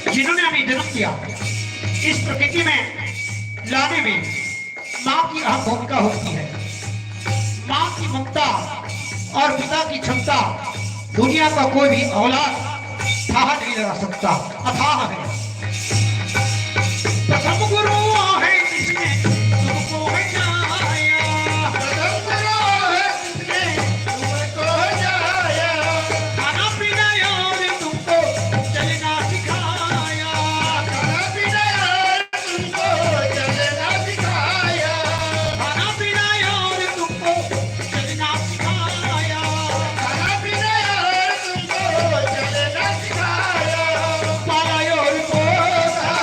जिन्होंने हमें जन्म दिया, इस प्रकृति में लाने में माँ की अहम भूमिका होती है। माँ की ममता और पिता की क्षमता दुनिया का कोई भी औलाद थाह नहीं लगा सकता, अथाह है। प्रथम गुरु है जिसने तुमको बचाया, प्रथम गुरु है जिसने तुमको बचाया, खाना पीना और तुमको चलना सिखाया, खाना पीना और तुमको चलना सिखाया, खाना पीना और तुमको चलना सिखाया, खाना पीना और तुमको चलना सिखाया, पाला और पोसा,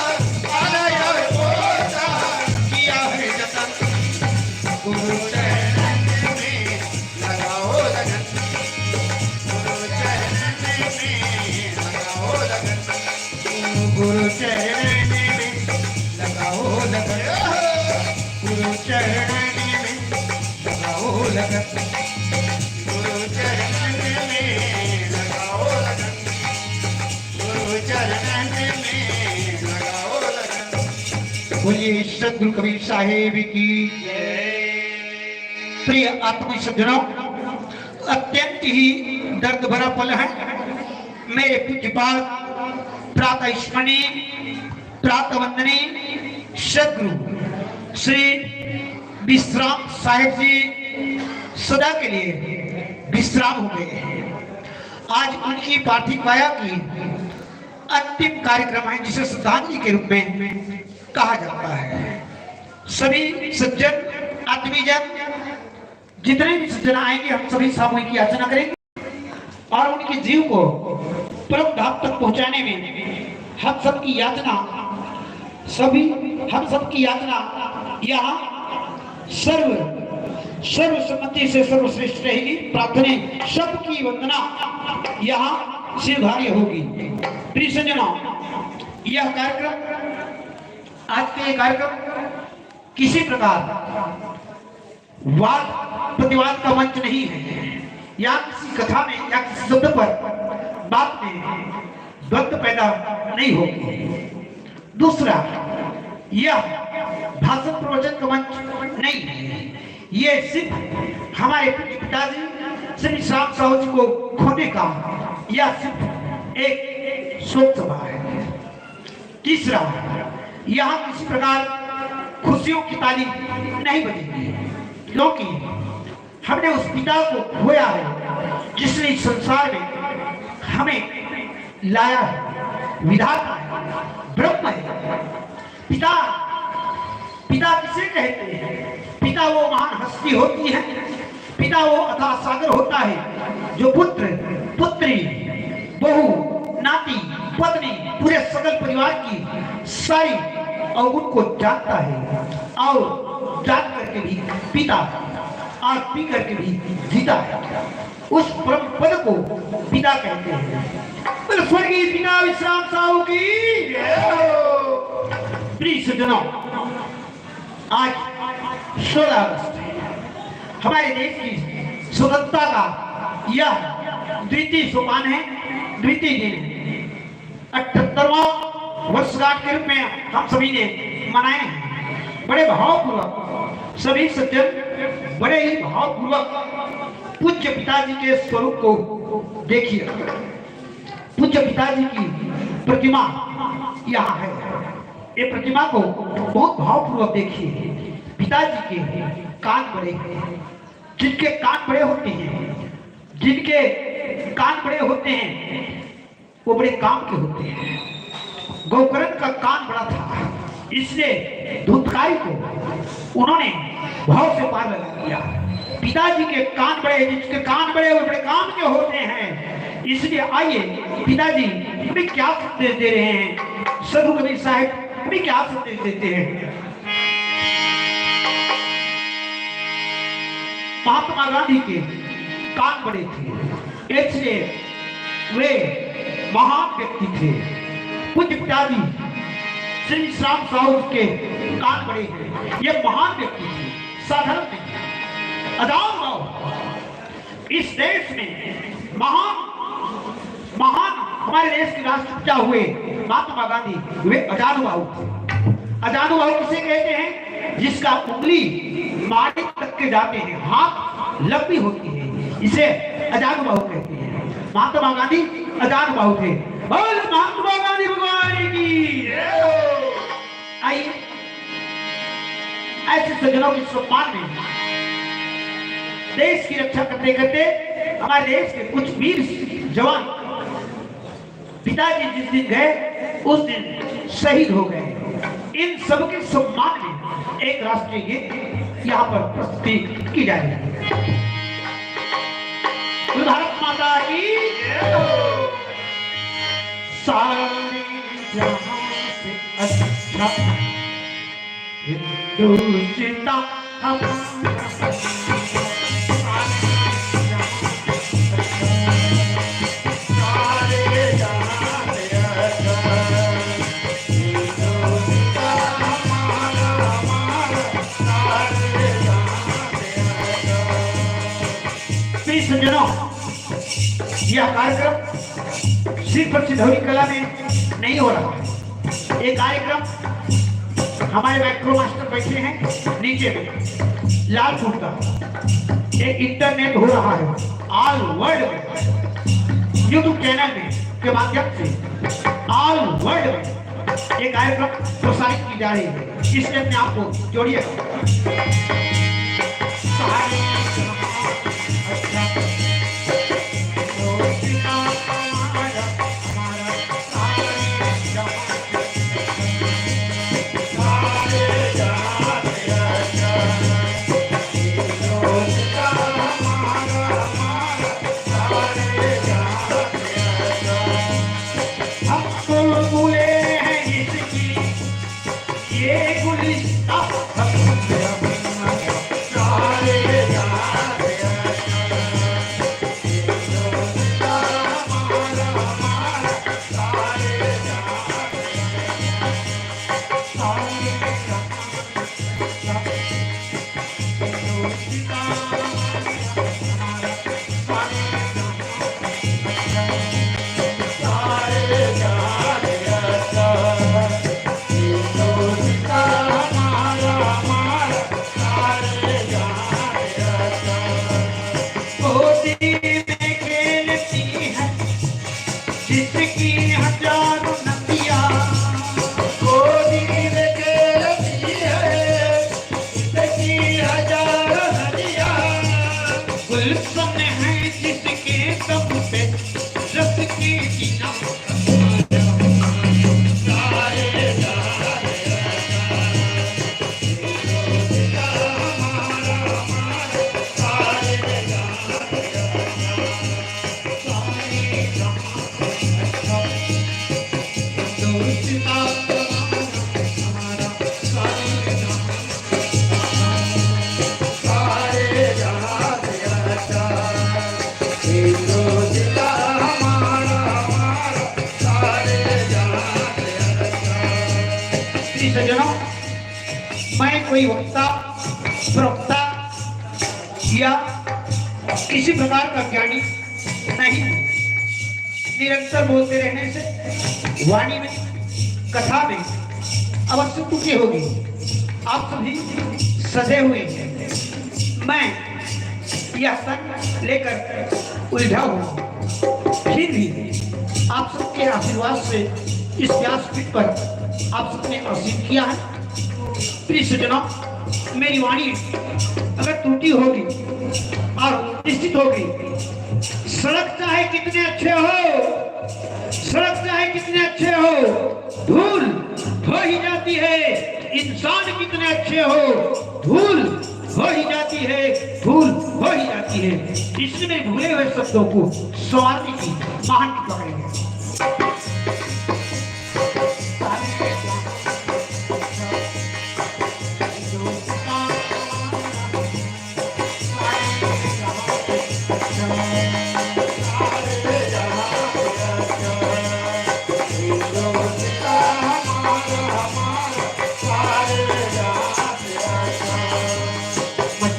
पाला और पोसा, किया है जतन, गुरु चरण में लगाओ लगन, गुरु चरण में लगाओ लगन, गुरु चरण में लगाओ लगन, गुरु चरण में लगाओ लगन, गुरु चरण में लगाओ लगन, गुरु चरण में लगाओ लगन। बोलिए सद्गुरु कबीर साहिब की जय। प्रिय आत्मी सज्जनों, अत्यंत ही दर्द भरा पल है। मेरे पूज्यपाल प्रातः स्मरणीय प्रातः वंदनीय सद्गुरु श्री विश्राम साहिब जी सदा के लिए विश्राम हो गए हैं। आज उनकी पार्थिव काया की अंतिम कार्यक्रम है, जिसे श्रद्धांजलि के रूप में कहा जाता है। सभी सज्जन आत्मीजन, जितने भी सज्जन आएंगे, हम सभी सामूहिक याचना करेंगे और उनके जीव को परम धाम तक पहुंचाने में हम सबकी याचना, हम सबकी याचना यहाँ सर्वसम्मति से सर्वश्रेष्ठ रहेगी। प्रार्थना सबकी वंदना यहाँ शिरधार्य होगी। प्रिय सज्जनों, यह कार्यक्रम, आज के कार्यक्रम किसी प्रकार वाद प्रतिवाद का मंच नहीं है, या किसी कथा में या किसी शब्द पर बात में द्वंद्व पैदा नहीं होगी। दूसरा, यह भाषण प्रवचन का मंच नहीं है, ये सिर्फ हमारे पिताजी श्री श्याम साहू जी को खोने का या सिर्फ एक शोक सभा है। तीसरा, यहाँ किसी प्रकार खुशियों की ताली नहीं बजेगी, क्योंकि हमने उस पिता को खोया है जिसने इस संसार में हमें लाया है, विधाता है, ब्रह्म है। पिता पिता किसे कहते हैं? पिता वो महान हस्ती होती है, पिता वो अथाह सागर होता है जो पुत्र पुत्री बहू नाती पत्नी पूरे सकल परिवार की सारी अवगुण को जानता है और जान करके भी पीता और पी करके भी जीता है। उस परम पद को पिता कहते हैं। स्वर्गीय पिता विश्राम साहू की प्रिय सज्जनों, आज 16 अगस्त हमारे देश की स्वतंत्रता का यह द्वितीय सोपान है, द्वितीय दिन है। 78वां वर्षगांठ के रूप में हम सभी ने मनाए हैं। बड़े भावपूर्वक सभी सज्जन बड़े ही भावपूर्वक पूज्य पिताजी के स्वरूप को देखिए। पूज्य पिताजी की प्रतिमा यहाँ है, ये प्रतिमा को बहुत भावपूर्वक देखिए। पिताजी के कान बड़े हैं, जिनके कान बड़े होते हैं, जिनके कान बड़े होते हैं, वो बड़े काम के होते हैं। गोकर्ण का कान बड़ा था, इसलिए धूतकारी को उन्होंने भाव से पार लगा दिया। पिताजी के कान बड़े, जिसके कान बड़े वो बड़े काम के होते हैं। इसलिए आइए, पिताजी हमें क्या संदेश दे रहे हैं, सद्गुरु कबीर साहिब हमें क्या संदेश देते हैं। महात्मा गांधी के कान बड़े थे, इसलिए वे महान व्यक्ति थे। पूज्य पिताजी श्री विश्राम साहू के कान बड़े हैं, ये महान व्यक्ति थे, साधारण नहीं। अजान इस देश में महान हमारे देश के राष्ट्रपिता हुए महात्मा गांधी, वे अजानुबाहु थे। अजानुबाहु किसे कहते हैं? जिसका उंगली माटी तक के जाते हैं, हाथ लंबी होती है, इसे अजानुबाहु कहते हैं। महात्मा गांधी अजानुबाहु थे। बोल महात्मा गांधी भगवान की। आइए ऐसे सज्जनों के सम्मान में देश की रक्षा करते करते हमारे देश के कुछ वीर जवान पिताजी जिस दिन गए उस दिन शहीद हो गए। इन सबके सम्मान में एक राष्ट्रीय गीत यहाँ पर प्रस्तुति की जा रही है। भारत माता की सारे जहां से अच्छा हिंदुस्तान सज्जनों, यह कार्यक्रम सिर्फ सिधौली कला में नहीं हो रहा है। ये कार्यक्रम हमारे माइक्रो मास्टर बैठे हैं नीचे में लालपुर का, ये इंटरनेट हो रहा है ऑल वर्ल्ड में, यूट्यूब चैनल में के माध्यम से ऑल वर्ल्ड में ये कार्यक्रम प्रसारित की जा रही है। इसलिए अपने आप को जोड़िएगा। सज्जनों, मैं कोई वक्ता प्रवक्ता या किसी प्रकार का ज्ञानी नहीं। निरंतर बोलते रहने से वाणी में, कथा में अवश्य त्रुटि होगी। आप सभी सजे हुए हैं, मैं यह तक लेकर उलझा हूँ, फिर भी आप सबके आशीर्वाद से इस व्यासपीठ पर आप सबने आशीर्वाद किया है। प्रिय सज्जनों, मेरी वाणी अगर त्रुटि होगी और निश्चित होगी, सड़क चाहे कितने अच्छे हो, सड़क चाहे कितने अच्छे हो, धूल हो ही जाती है। इंसान कितने अच्छे हो, धूल हो ही जाती है, धूल हो ही जाती है। इसलिए भूले हुए शब्दों को संवारने की महान पकड़ेंगे।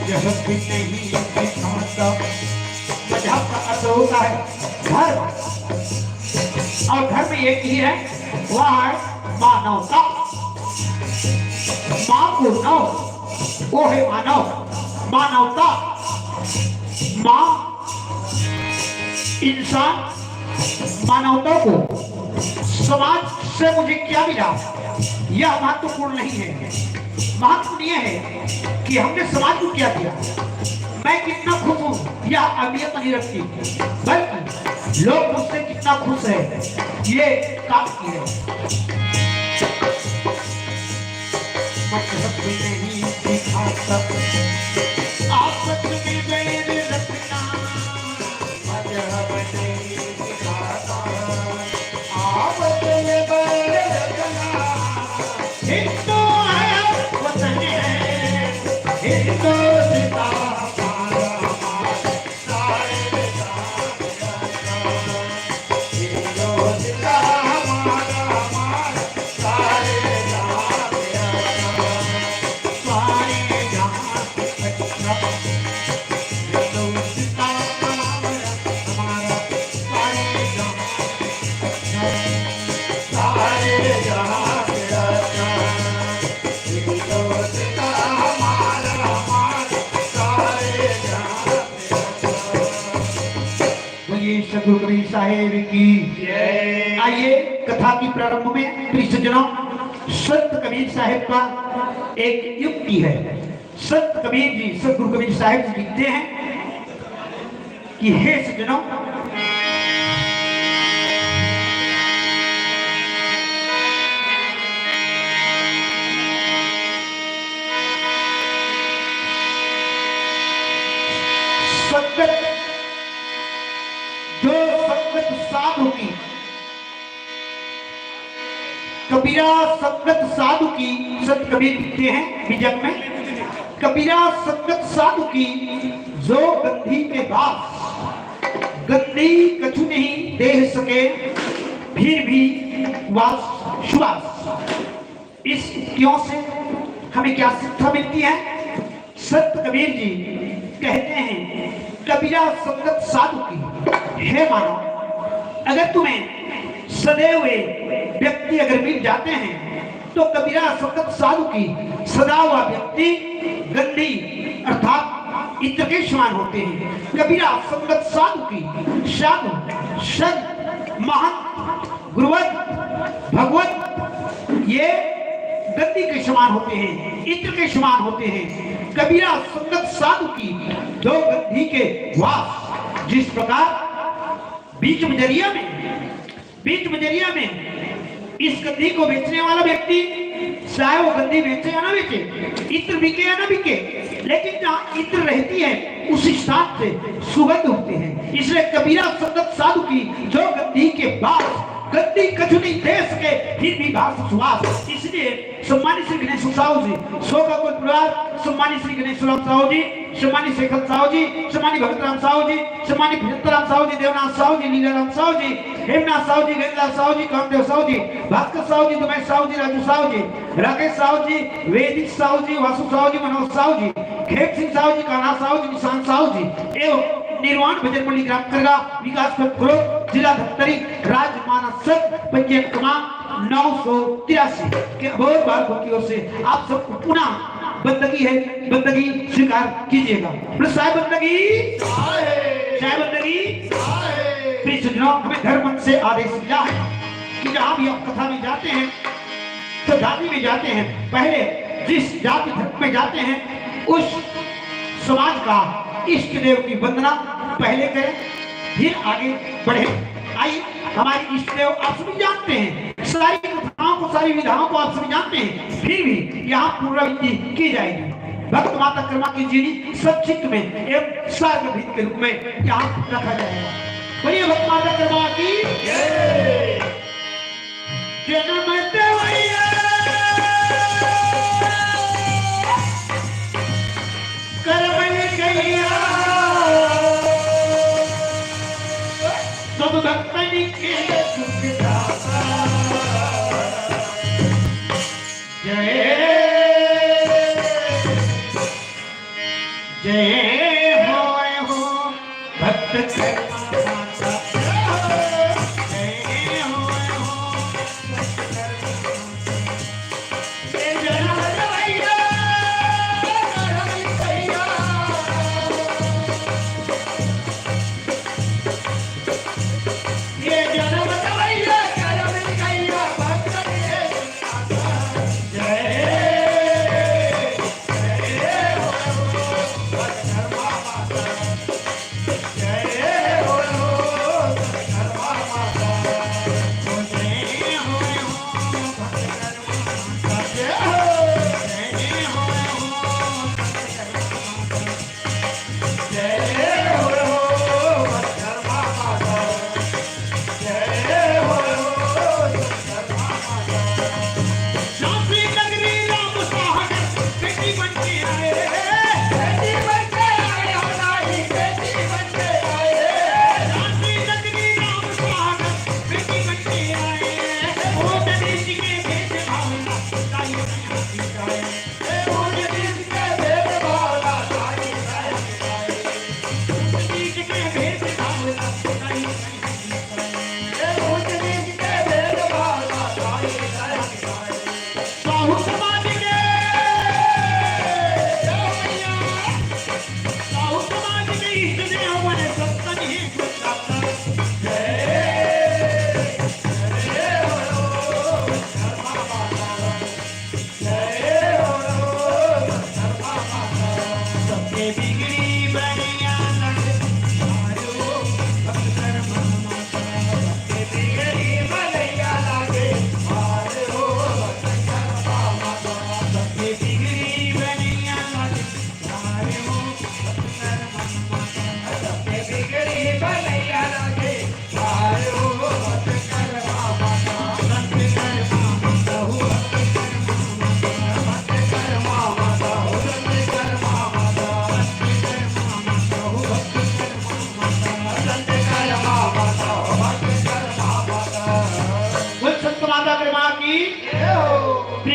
मजहब भी नहीं दिखाता। मजहब का अर्थ होता है धर्म, और धर्म एक ही है, वह है मानवता। माँ को नौ, वो है मानव, मानवता। माँ इंसान मानवता को, समाज से मुझे क्या मिला, यह महत्वपूर्ण नहीं है। महत्वपूर्ण यह है कि हमने समाज को क्या दिया, मैं कितना खुश हूं, यह अहमियत नहीं रखती, बल्कि लोग मुझसे कितना खुश है, ये काम की है। मजहब नहीं दिखाता, आपस में बैर रखना, मजहब नहीं दिखाता, आपस में बैर रखना। हिंदू है वतन है, हिंदुस्तान सतगुरु कबीर साहेब की। आइए कथा की प्रारंभ में प्रिय सज्जनों, संत कबीर साहेब का एक युक्ति है। संत कबीर जी, सतगुरु कबीर साहेब जी लिखते हैं कि हे सज्जनों, संगत जो संगत साधु की, कबीरा संगत साधु की, संत कबीर लिखते हैं विजय में, कबीरा संगत साधु की जो गंधी के बास, गंदी कछु नहीं देह सके, फिर भी वास सुवास। इस क्यों से हमें क्या शिक्षा मिलती है? संत कबीर जी कहते हैं कबीरा संगत साधु की, हे मानो, अगर तुम्हें सदैव व्यक्ति अगर मिल जाते हैं तो कबीरा संगत साधु की सदा हुआ व्यक्ति गंदी अर्थात इत्र के समान होते हैं। कबीरा संगत साधु की साधु संत महंत गुरुवत भगवत ये गंदी के समान होते हैं, इत्र के समान होते हैं। कबीरा संगत साधु की दो गंधी के वास, जिस प्रकार बीच बजरिया में इस गंधी को बेचने वाला व्यक्ति चाहे वो गंधी बेचे या ना बेचे, इत्र बिके या ना बिके, लेकिन जहाँ इत्र रहती है उस स्थान से सुगंध होते हैं। इसलिए कबीरा संगत साधु की जो गंधी के बास, गंदी कछु नहीं दे सके, फिर भी भास सुवास। इसलिए सम्मानित श्री गणेश साहू जी, सो का कोई परिवार, सम्मानित श्री गणेश साहू जी, सम्मानित शेखर साहू जी, सम्मानित भगतराम साहू जी, सम्मानित भजंतराम साहू जी, देवनाथ साहू जी, लीलाराम साहू जी, हेमनाथ साहू जी, गंगलाल साहू जी, कामदेव साहू जी, भास्कर साहू जी, दुमेश साहू जी, राजू साहू जी, राकेश साहू जी, वेदिक साहू जी, वासु साहू जी, मनोज साहू जी, खेत सिंह साहू जी, कान्हा साहू जी, निशांत साहू जी एवं निर्वाण भजन मंडली ग्राम करगा विकास ग्रुप जिला धमतरी राज्य मानस पंचायत क्रमांक 983 के बहुत बार की ओर से आप सबको पुनः बंदगी है, बंदगी स्वीकार कीजिएगा। साहेब बंदगी, साहेब बंदगी। प्रिय सज्जनों, हमें धर्म से आदेश मिला है कि जहाँ भी आप कथा में जाते हैं तो जाति में जाते हैं, पहले जिस जाति धर्म में जाते हैं उस समाज का इष्ट देव की वंदना पहले करें, फिर आगे बढ़े। आइए, हमारी इष्ट देव आप सभी जानते हैं, सारी कथाओं को, सारी विधाओं को आप सभी जानते हैं, फिर भी यहाँ पुनरावृत्ति की जाएगी। भक्त माता कर्मा की जीनी संक्षिप्त में एवं सार्वभौमिक के रूप में यहाँ रखा जाएगा। बोलिए भक्त माता कर्मा की जय। जन्म देवैया सब भक्तन के सुख दाता, जय जय हो भक्त कर्मा माता जय हो ये जन्म भैया ये जन्म भैया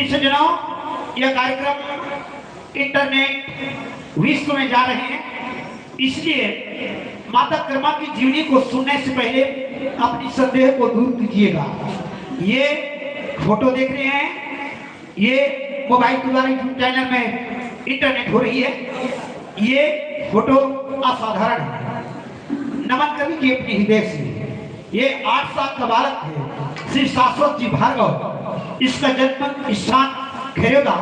सज्जनों, यह कार्यक्रम इंटरनेट विश्व में जा रहे हैं, इसलिए माता कर्मा की जीवनी को सुनने से पहले अपनी संदेह को दूर कीजिएगा। ये फोटो देख रहे हैं, ये मोबाइल के द्वारा यूट्यूब चैनल में इंटरनेट हो रही है। ये फोटो असाधारण है। नमन कवि की अपनी हृदय से। ये 8 साल का बालक है, श्री शाश्वत जी भार्गव। इसका जन्म स्थान खेरेदा,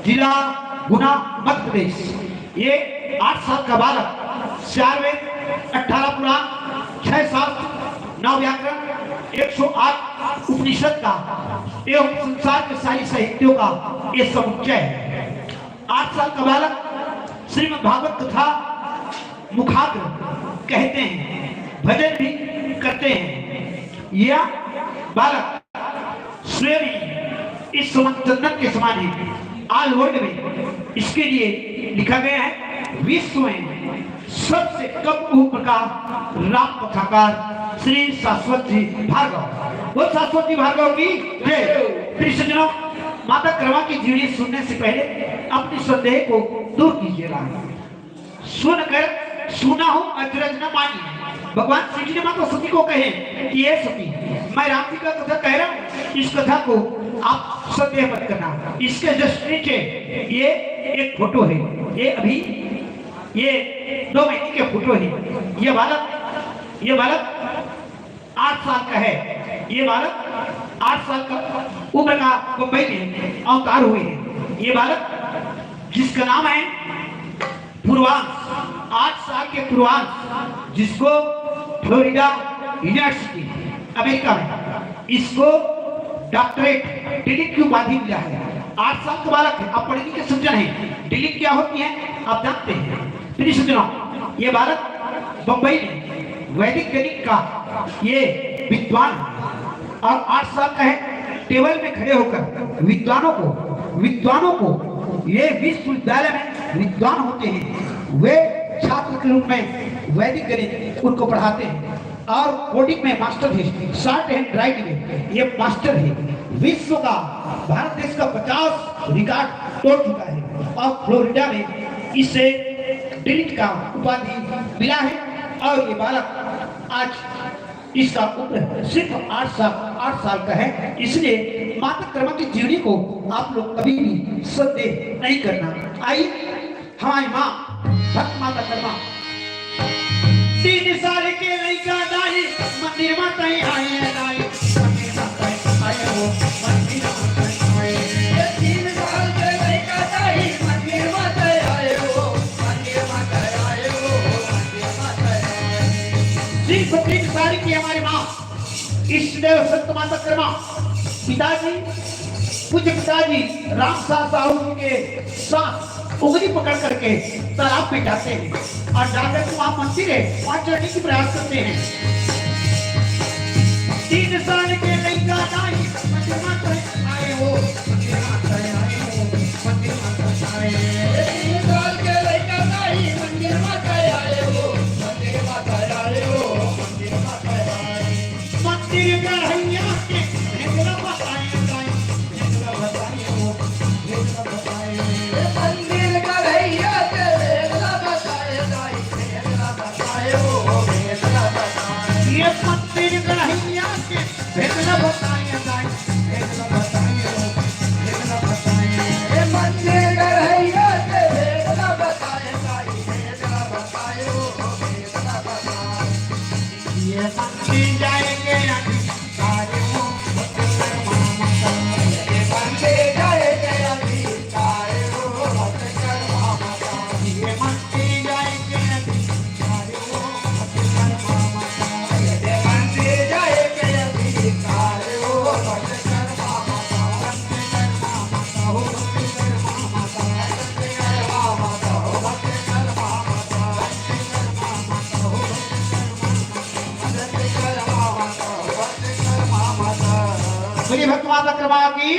जिला गुना, मध्य प्रदेश। ये 8 साल का बालक 4 वेद, 18 पुराण, 6 शास्त्र, 9 व्याकरण, 108 उपनिषद का एवं संसार के सारी साहित्यों का ये समुच्चय है। 8 साल का बालक श्रीमद् भागवत कथा मुखाग्र कहते हैं, भजन भी करते हैं। यह बालक स्वयं इस चंदन के समान है। ऑल वर्ल्ड में इसके लिए लिखा गया है, विश्व में सबसे कम उम्र का राम कथाकार श्री शाश्वत जी भार्गव। वो शाश्वत जी भार्गव की जय। प्रिय सज्जनों, माता कर्मा की जीवनी सुनने से पहले अपनी संदेह को दूर कीजिएगा। सुनकर सुना हो अचरज न मानिए। भगवान श्री जी ने माता सती को कहे कि ये सती, मैं राम जी का कथा कह रहा हूँ, इस कथा को आप संदेह मत करना। इसके जस्ट नीचे ये एक फोटो है। ये अभी ये 2 महीने के फोटो है। ये बालक 8 साल का है। ये बालक 8 साल का उम्र का मुंबई में अवतार हुए हैं। ये बालक जिसका नाम है पूर्वांश, 8 साल के पूर्वांश, जिसको फ्लोरिडा यूनिवर्सिटी अमेरिका में इसको डॉक्टरेट डिलीट की उपाधि मिला है। 8 साल का बालक है। आप पढ़ने के सज्जन हैं, डिलीट क्या होती है आप जानते हैं। प्रिय सज्जनों, ये बालक बंबई में वैदिक गणित का ये विद्वान और 8 साल का है। टेबल में खड़े होकर विद्वानों को ये विश्वविद्यालय में विद्वान होते हैं, वे छात्र के रूप में वैदिक गणित उनको पढ़ाते हैं और कोडिंग में मास्टर है, शॉर्ट हैंड राइट में ये मास्टर है। विश्व का, भारत देश का 50 रिकॉर्ड तोड़ चुका है और फ्लोरिडा में इसे डिलीट का उपाधि मिला है और ये बालक आज इसका उम्र सिर्फ 8 साल का है। इसलिए माता कर्मा की जीवनी को आप लोग कभी भी संदेह नहीं करना। आइए हमारी माँ भक्त माता कर्मा 3 साल के लड़का दाई मंदिर में कहीं आए दाई मंदिर में कहीं आए हो मंदिर में कहीं आए 3 साल के लड़का दाई मंदिर में कहीं आए हो मंदिर में कहीं आए हो मंदिर में कहीं आए। सिर्फ 3 साल की हमारी माँ इष्टदेव संत माता कर्मा पिताजी पूज्य पिताजी रामसार साहू जी के साथ उंगली पकड़ करके तालाब में जाते हैं और जाकर के वहां मंदिर है वहां चढ़ने की प्रयास करते हैं। 3 साल के लड़का दाई मंदिर में कहीं आए हो मंदिर में कहीं आए हो मंदिर में कहीं आए 3 साल के लड़का दाई मंदिर में कहीं आए हो मंदिर में कहीं आए हो मंदिर में कहीं आए। मंदिर का हैया के भेदला बताए दाई भेदला बताए हो भेदला बताए मंदिर का भैया के भेदला बताए दाई भेदला बताए हो भेदला बताए। ये मंदिर का हैया के भेदला बताए दाई भेदला बताए हो भेदला बताए मंदिर का भैया के भेदला बताए दाई भेदला बताए हो भेदला बताए। ये मंदिर जाएंगे अधिकारी हो ये मंदिर जाएंगे अधिकारी हो भक्त कर्मा माता। ये मंदिर जाएंगे अधिकारी हो ये मंदिर जाएंगे अधिकारी हो भक्त कर्मा माता। हो बोलिए भक्त माता कर्मा की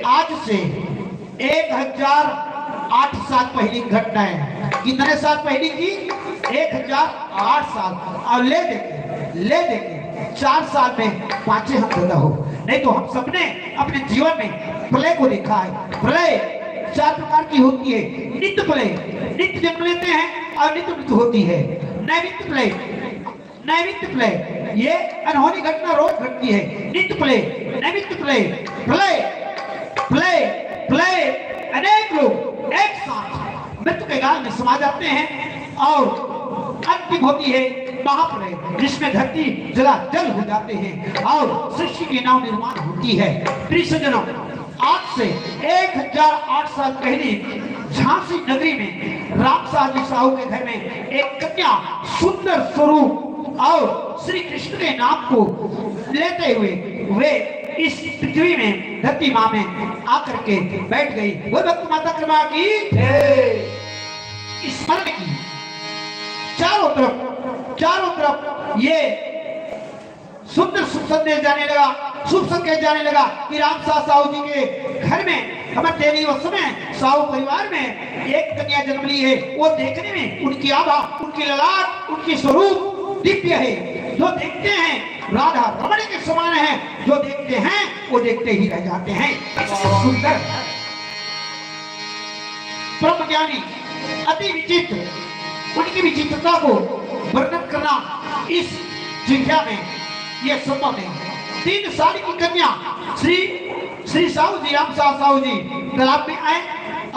आज से 1008 साल पहले की घटना है। कितने साल पहले की 1008 साल और ले देंगे 4 साल में 5 हम पैदा हो। नहीं तो हम सबने अपने जीवन में प्रलय को देखा है। प्रलय 4 प्रकार की होती है। नित्य प्रलय नित्य जन्म लेते हैं और नित्य मृत्यु होती है। नैमित्य प्रलय ये अनहोनी घटना रोज घटती है। नित्य प्रलय नैमित्य प्रलय प्रलय प्रलय प्रलय अनेक लोग एक साथ मृत्यु के गाल में समा जाते हैं और अंतिम होती है महाप्रलय जिसमें धरती जल हो जाते हैं और सृष्टि की नव निर्माण होती है। प्रिय सज्जनों आज से 1008 साल पहले झांसी नगरी में रामसार जी साहू के घर में एक कन्या सुंदर स्वरूप और श्री कृष्ण के नाम को लेते हुए वे इस पृथ्वी में धरती माँ में आकर के बैठ गई। वो भक्त माता कर्मा की स्मरण की चारों तरफ ये सुंदर शुभ संदेश जाने लगा, शुभ संकेत जाने लगा कि रामसार साहू जी के घर में हमारे तेरी उस समय साहू परिवार में एक कन्या जन्म ली है। वो देखने में उनकी आभा उनकी ललाट उनकी स्वरूप दिव्य है। जो देखते हैं राधा रमण के समान है, जो देखते हैं वो देखते ही रह जाते हैं। सुंदर ब्रह्म ज्ञानी अति विचित्र उनकी विचित्रता को वर्णन करना इस जिज्ञा में यह संभव नहीं। 3 साल की कन्या श्री साहू जी रामसार साहू जी तालाब में आए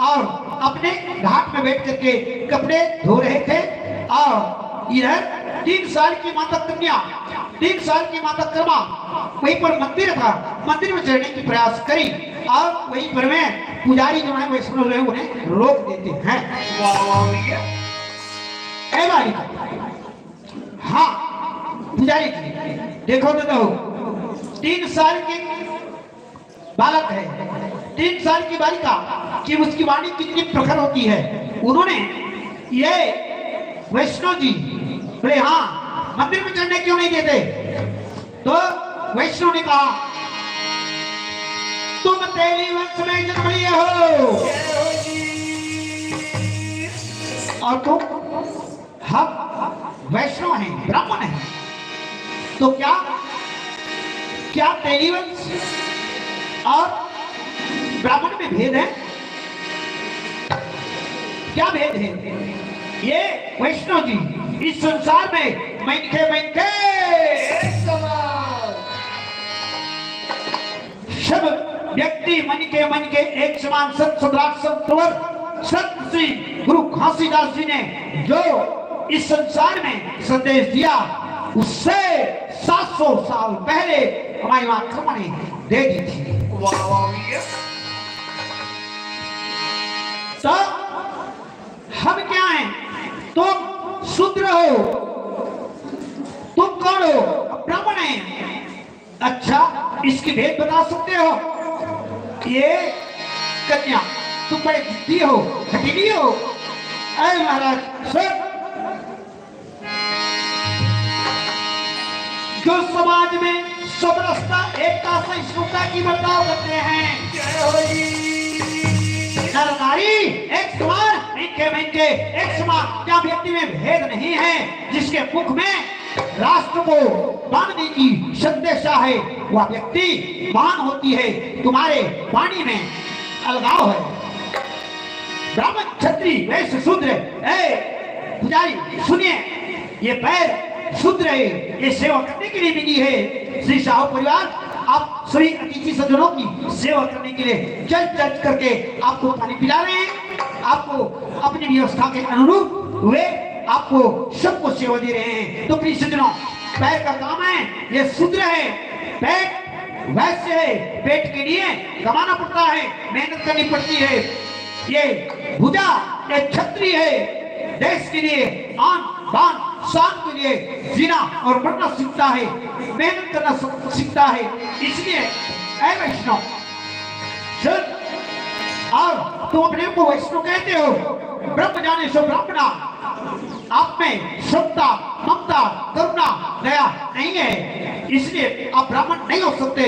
और अपने घाट में बैठ करके कपड़े धो रहे थे और इधर 3 साल की माता कन्या 3 साल की माता कर्मा वहीं पर मंदिर था, मंदिर में चढ़ने की प्रयास करी और वहीं पर में पुजारी जो है वैष्णव जो है उन्हें रोक देते हैं। हाँ पुजारी जी देखो तो 3 साल की बालक है, 3 साल की बालिका कि उसकी वाणी कितनी प्रखर होती है। उन्होंने ये वैष्णव जी बोले हाँ मंदिर में चढ़ने क्यों नहीं देते। तो वैष्णव ने कहा तुम तेली वंश में जन्म लिए हो और तुम हम वैष्णव हैं ब्राह्मण हैं, तो क्या तेली वंश और ब्राह्मण में भेद है। क्या भेद है? ये वैष्णव जी इस संसार में मनके मनके एक समान सब व्यक्ति मन के एक समान। संत सम्राट संत कुंवर संत श्री गुरु घासीदास जी ने जो इस संसार में संदेश दिया उससे 700 साल पहले हमारी मां खम्मा ने दे दी थी। वाह वाह भैया तो हम क्या हैं? तुम शूद्र हो, तुम कौन हो? ब्राह्मण है। अच्छा, इसकी भेद बता सकते हो? ये कन्या तुम बड़े जिद्दी हो, हठीली हो। अरे महाराज सुन, जो समाज में सब रास्ता एकता सहिष्णुता की बर्ताव करते हैं, जय होई नर नारी एक समान, मिनके एक समान, क्या व्यक्ति में भेद नहीं है? जिसके मुख में राष्ट्र को बांधने की संदेशा है वह व्यक्ति महान होती है। तुम्हारे वाणी में अलगाव है। ब्राह्मण क्षत्रिय वैश्य शूद्र, ए पुजारी सुनिए, ये पैर शूद्र है, ये सेवा करने के लिए मिली है। श्री साहू परिवार आप सभी अतिथि सज्जनों की सेवा करने के लिए चल करके आपको पानी पिला रहे हैं। आपको अपनी व्यवस्था के अनुरूप वे आपको सबको सेवा दे रहे हैं। तो प्रिय सज्जनों, पैर का काम है, ये शूद्र है। पेट वैश्य है, पेट के लिए कमाना पड़ता है, मेहनत करनी पड़ती है। ये भुजा ये क्षत्रिय है, देश के लिए आन बान शान के लिए जीना और मरना सीखता है, मेहनत करना सीखता है। इसलिए ऐ वैष्णव सुन, और तुम अपने को वैष्णव कहते हो, ब्रह्म जाने सो ब्राह्मणा, आप में समता ममता करुणा दया नहीं है, इसलिए आप ब्राह्मण नहीं हो सकते।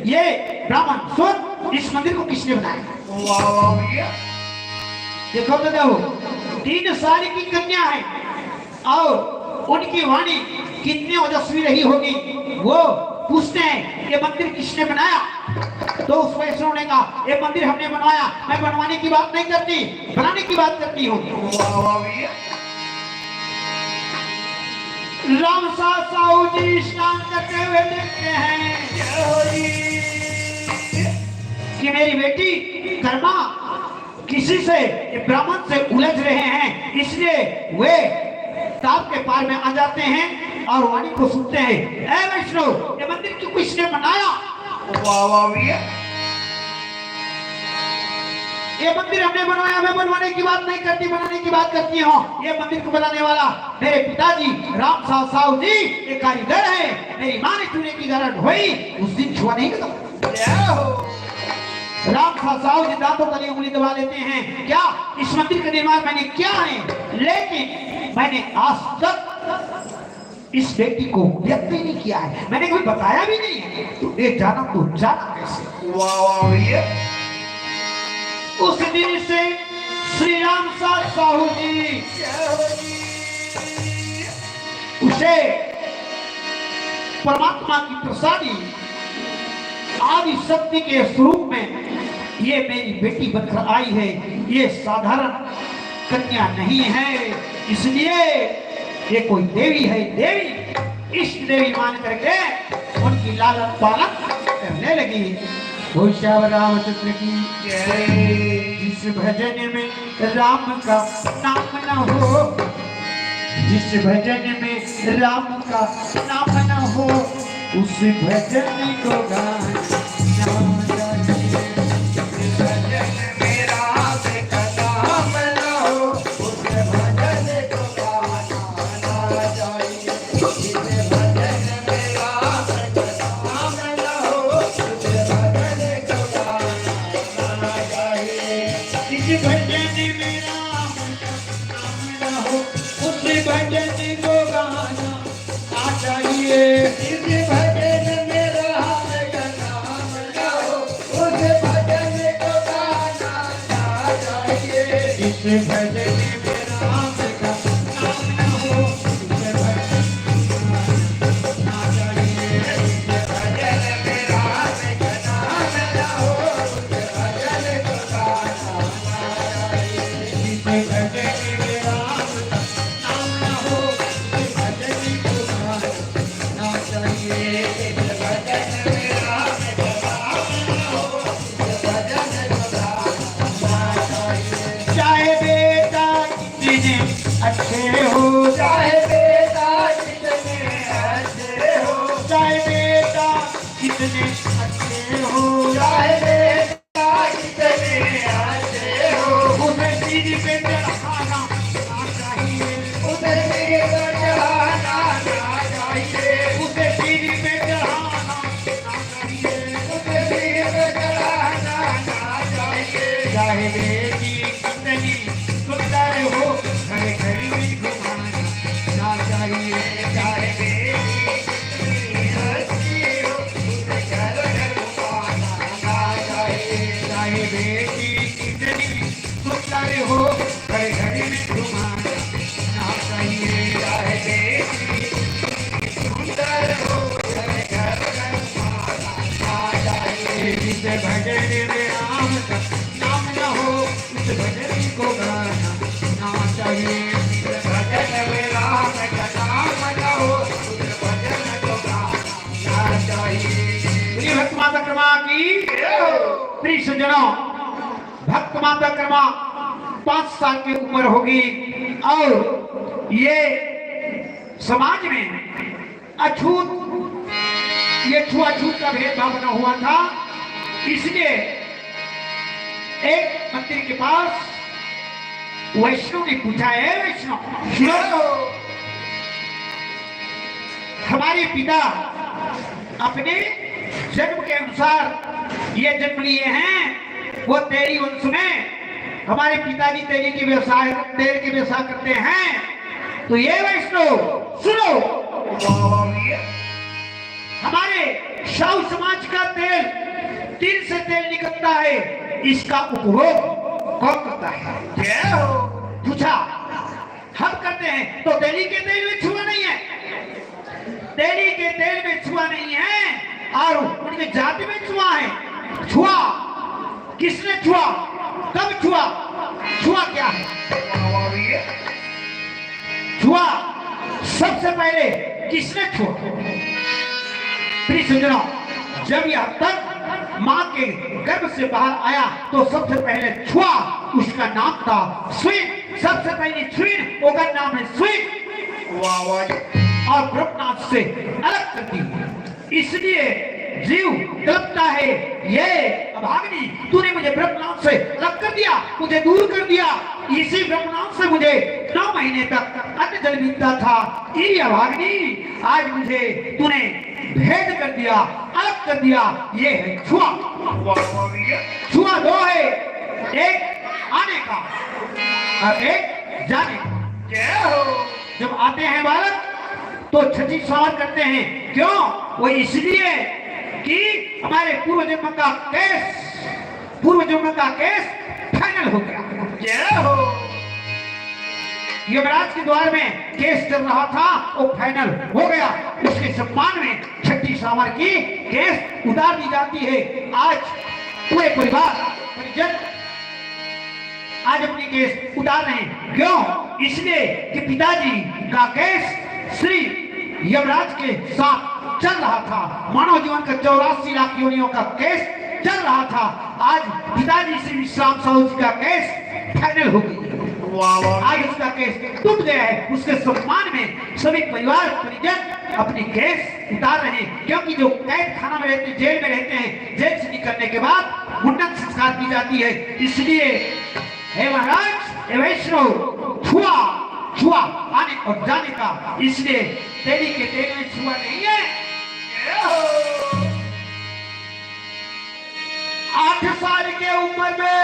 ये ब्राह्मण सुन, इस मंदिर को किसने बनाया? वाह वाह भैया देखो तो देखो, 3 साल की कन्या है और उनकी वाणी कितनी ओजस्वी रही होगी। वो पूछते हैं ये मंदिर किसने बनाया? तो उस वैष्णव ने कहा ये मंदिर हमने बनवाया। मैं बनवाने की बात नहीं करती, बनाने की बात करती हूँ। वाह वाह भैया राम साहू जी स्नान करते हुए देखते हैं जय होई कि मेरी बेटी कर्मा किसी से ब्राह्मण से उलझ रहे हैं, इसलिए वे ताप के पार में आ जाते हैं और वाणी को सुनते हैं। ऐ वैष्णव, ये मंदिर क्यों किसने बनाया? वाह वाह भैया ये मंदिर हमने बनवाया। मैं बनवाने की बात नहीं करती, बनाने की बात करती हूँ। ये मंदिर को बनाने वाला मेरे पिताजी राम साहू जी ये कारीगर है। मेरी माँ ने चूने की गारंट हुई, उस दिन छुआ नहीं करता। जय हो राम साहू जी दांतों तले उंगली दबा लेते हैं। क्या इस मंदिर का निर्माण मैंने किया है, लेकिन मैंने आज तक इस व्यक्ति को व्यक्त ही नहीं किया है, मैंने कभी बताया भी नहीं है। तो ये जाना तो जाना कैसे? वाह वाह भैया उस दिन से श्री राम साहू जी जय होई उसे परमात्मा की प्रसादी आदि शक्ति के स्वरूप में ये मेरी बेटी बनकर आई है। ये साधारण कन्या नहीं है, इसलिए ये कोई देवी है। देवी इष्ट देवी मान करके उनकी लालन पालन करने लगी। श्याम रामचंद्र की जय जिस भजन में राम का नाम न हो, जिस भजन में राम का नाम न हो, उस भजन को गाना चाहिए। भजन मेरा का नाम ना हो उस भजन को गाना चाहिए। जिस भजन मेरा का नाम ना हो उस भजन को गाना चाहिए। जिस भजन में राम का नाम न हो, उस भजन को गाना चाहिए। जिस भजन में राम का नाम ना हो उस भजन को गाना चाहिए। जिस भजन में राम का नाम न हो, उस भजन को गाना चाहिए। भजन में राम का नाम ना हो उस भजन को गाना चाहिए। जिस भजन अच्छे हो, चाहे बेटा कितने अच्छे हो, चाहे बेटा कितने अच्छे हो, चाहे बेटा कितने अच्छे हो, उसे सिर पे चढ़ाना ना चाहिए, उसे सिर पर चढ़ाना ना चाहिए, उसे सिर पे चढ़ाना ना चाहिए। उसे सिर पर चढ़ाना ना चाहिए। चाहे बेटी कितनी सुंदर हो, घर घर में घुमाना ना चाहिए। चाहे बेटी कितनी अच्छी हो, उसे घर घर घुमाना ना चाहिए। चाहे बेटी कितनी सुंदर हो, घर घर में घुमाना ना चाहिए। चाहे बेटी सुंदर हो, घर घर घुमाना ना चाहिए। जिस भजन में राम का नाम न हो, उस भजन को गाना ना चाहिए। भजन में राम का नाम न हो, उस भजन को गाना ना चाहिए। प्रिय भक्त माता कर्मा की प्रिय सज्जनों, भक्त माता कर्मा 5 साल की उम्र होगी और ये समाज में अछूत, ये छुआछूत का भेदभाव बना हुआ था। इसलिए एक मंत्री के पास वैष्णव ने पूछा, है वैष्णव सुनो, हमारे पिता अपने जन्म के अनुसार ये जन्म लिए हैं, वो तेरी वंश में हमारे पिताजी तेल के व्यवसाय करते हैं। तो ये वैष्णव सुनो, हमारे साहू समाज का तेल, तिल से तेल निकलता है, इसका उपभोग कौन करता है? पूछा, हम करते हैं। तो तेली के तेल में छुआ नहीं है, तेली के तेल में छुआ नहीं है और उनके जाति में छुआ है। छुआ किसने छुआ, कब छुआ, छुआ क्या है? छुआ सबसे पहले किसने छुआ? प्रिय सज्जनों, जब यह तक मां के गर्भ से बाहर आया तो सबसे पहले छुआ, उसका नाम था स्वीट। सबसे पहले स्वीट, उसका नाम है स्वीट और ब्रह्मनाथ से अलग कर दी। इसलिए जीव तड़पता है, ये अभागिनी तूने मुझे ब्रह्मनाथ से अलग कर दिया, मुझे दूर कर दिया। इसी ब्रह्मनाथ से मुझे 9 महीने तक अन्न जल मिलता था। ये अभागिनी आज मुझे तूने भेद कर दिया, अलग कर दिया। ये है छुआ। छुआ 2 है, एक आने का और एक जाने का। जब आते हैं बालक तो छठी सवार करते हैं, क्यों? वो इसलिए कि हमारे पूर्व जन्म का केस फाइनल हो गया। यमराज के द्वार में केस चल रहा था, वो फाइनल हो गया। उसके सम्मान में छठी सावर की केस उतार दी जाती है। आज पूरे परिवार परिजन आज अपनी केस उतार रहे हैं, क्यों? इसलिए कि पिताजी का केस श्री यमराज के साथ चल रहा था। मानव जीवन का 84 लाख योनियों का केस चल रहा था। आज पिताजी श्री विश्राम साहू जी का केस फाइनल हो गई। आज उसका केस टूट गया है। उसके सम्मान में सभी परिवार परिजन अपनी केस उतार रहे हैं, क्योंकि जो कैद खाना में रहते, जेल में रहते हैं, जेल से निकलने के बाद मुंडन संस्कार की जाती है। इसलिए हे महाराज, हे वैष्णव, छुआ छुआ आने और जाने का, इसलिए तेरी के तेल में छुआ नहीं है। 8 साल के उम्र में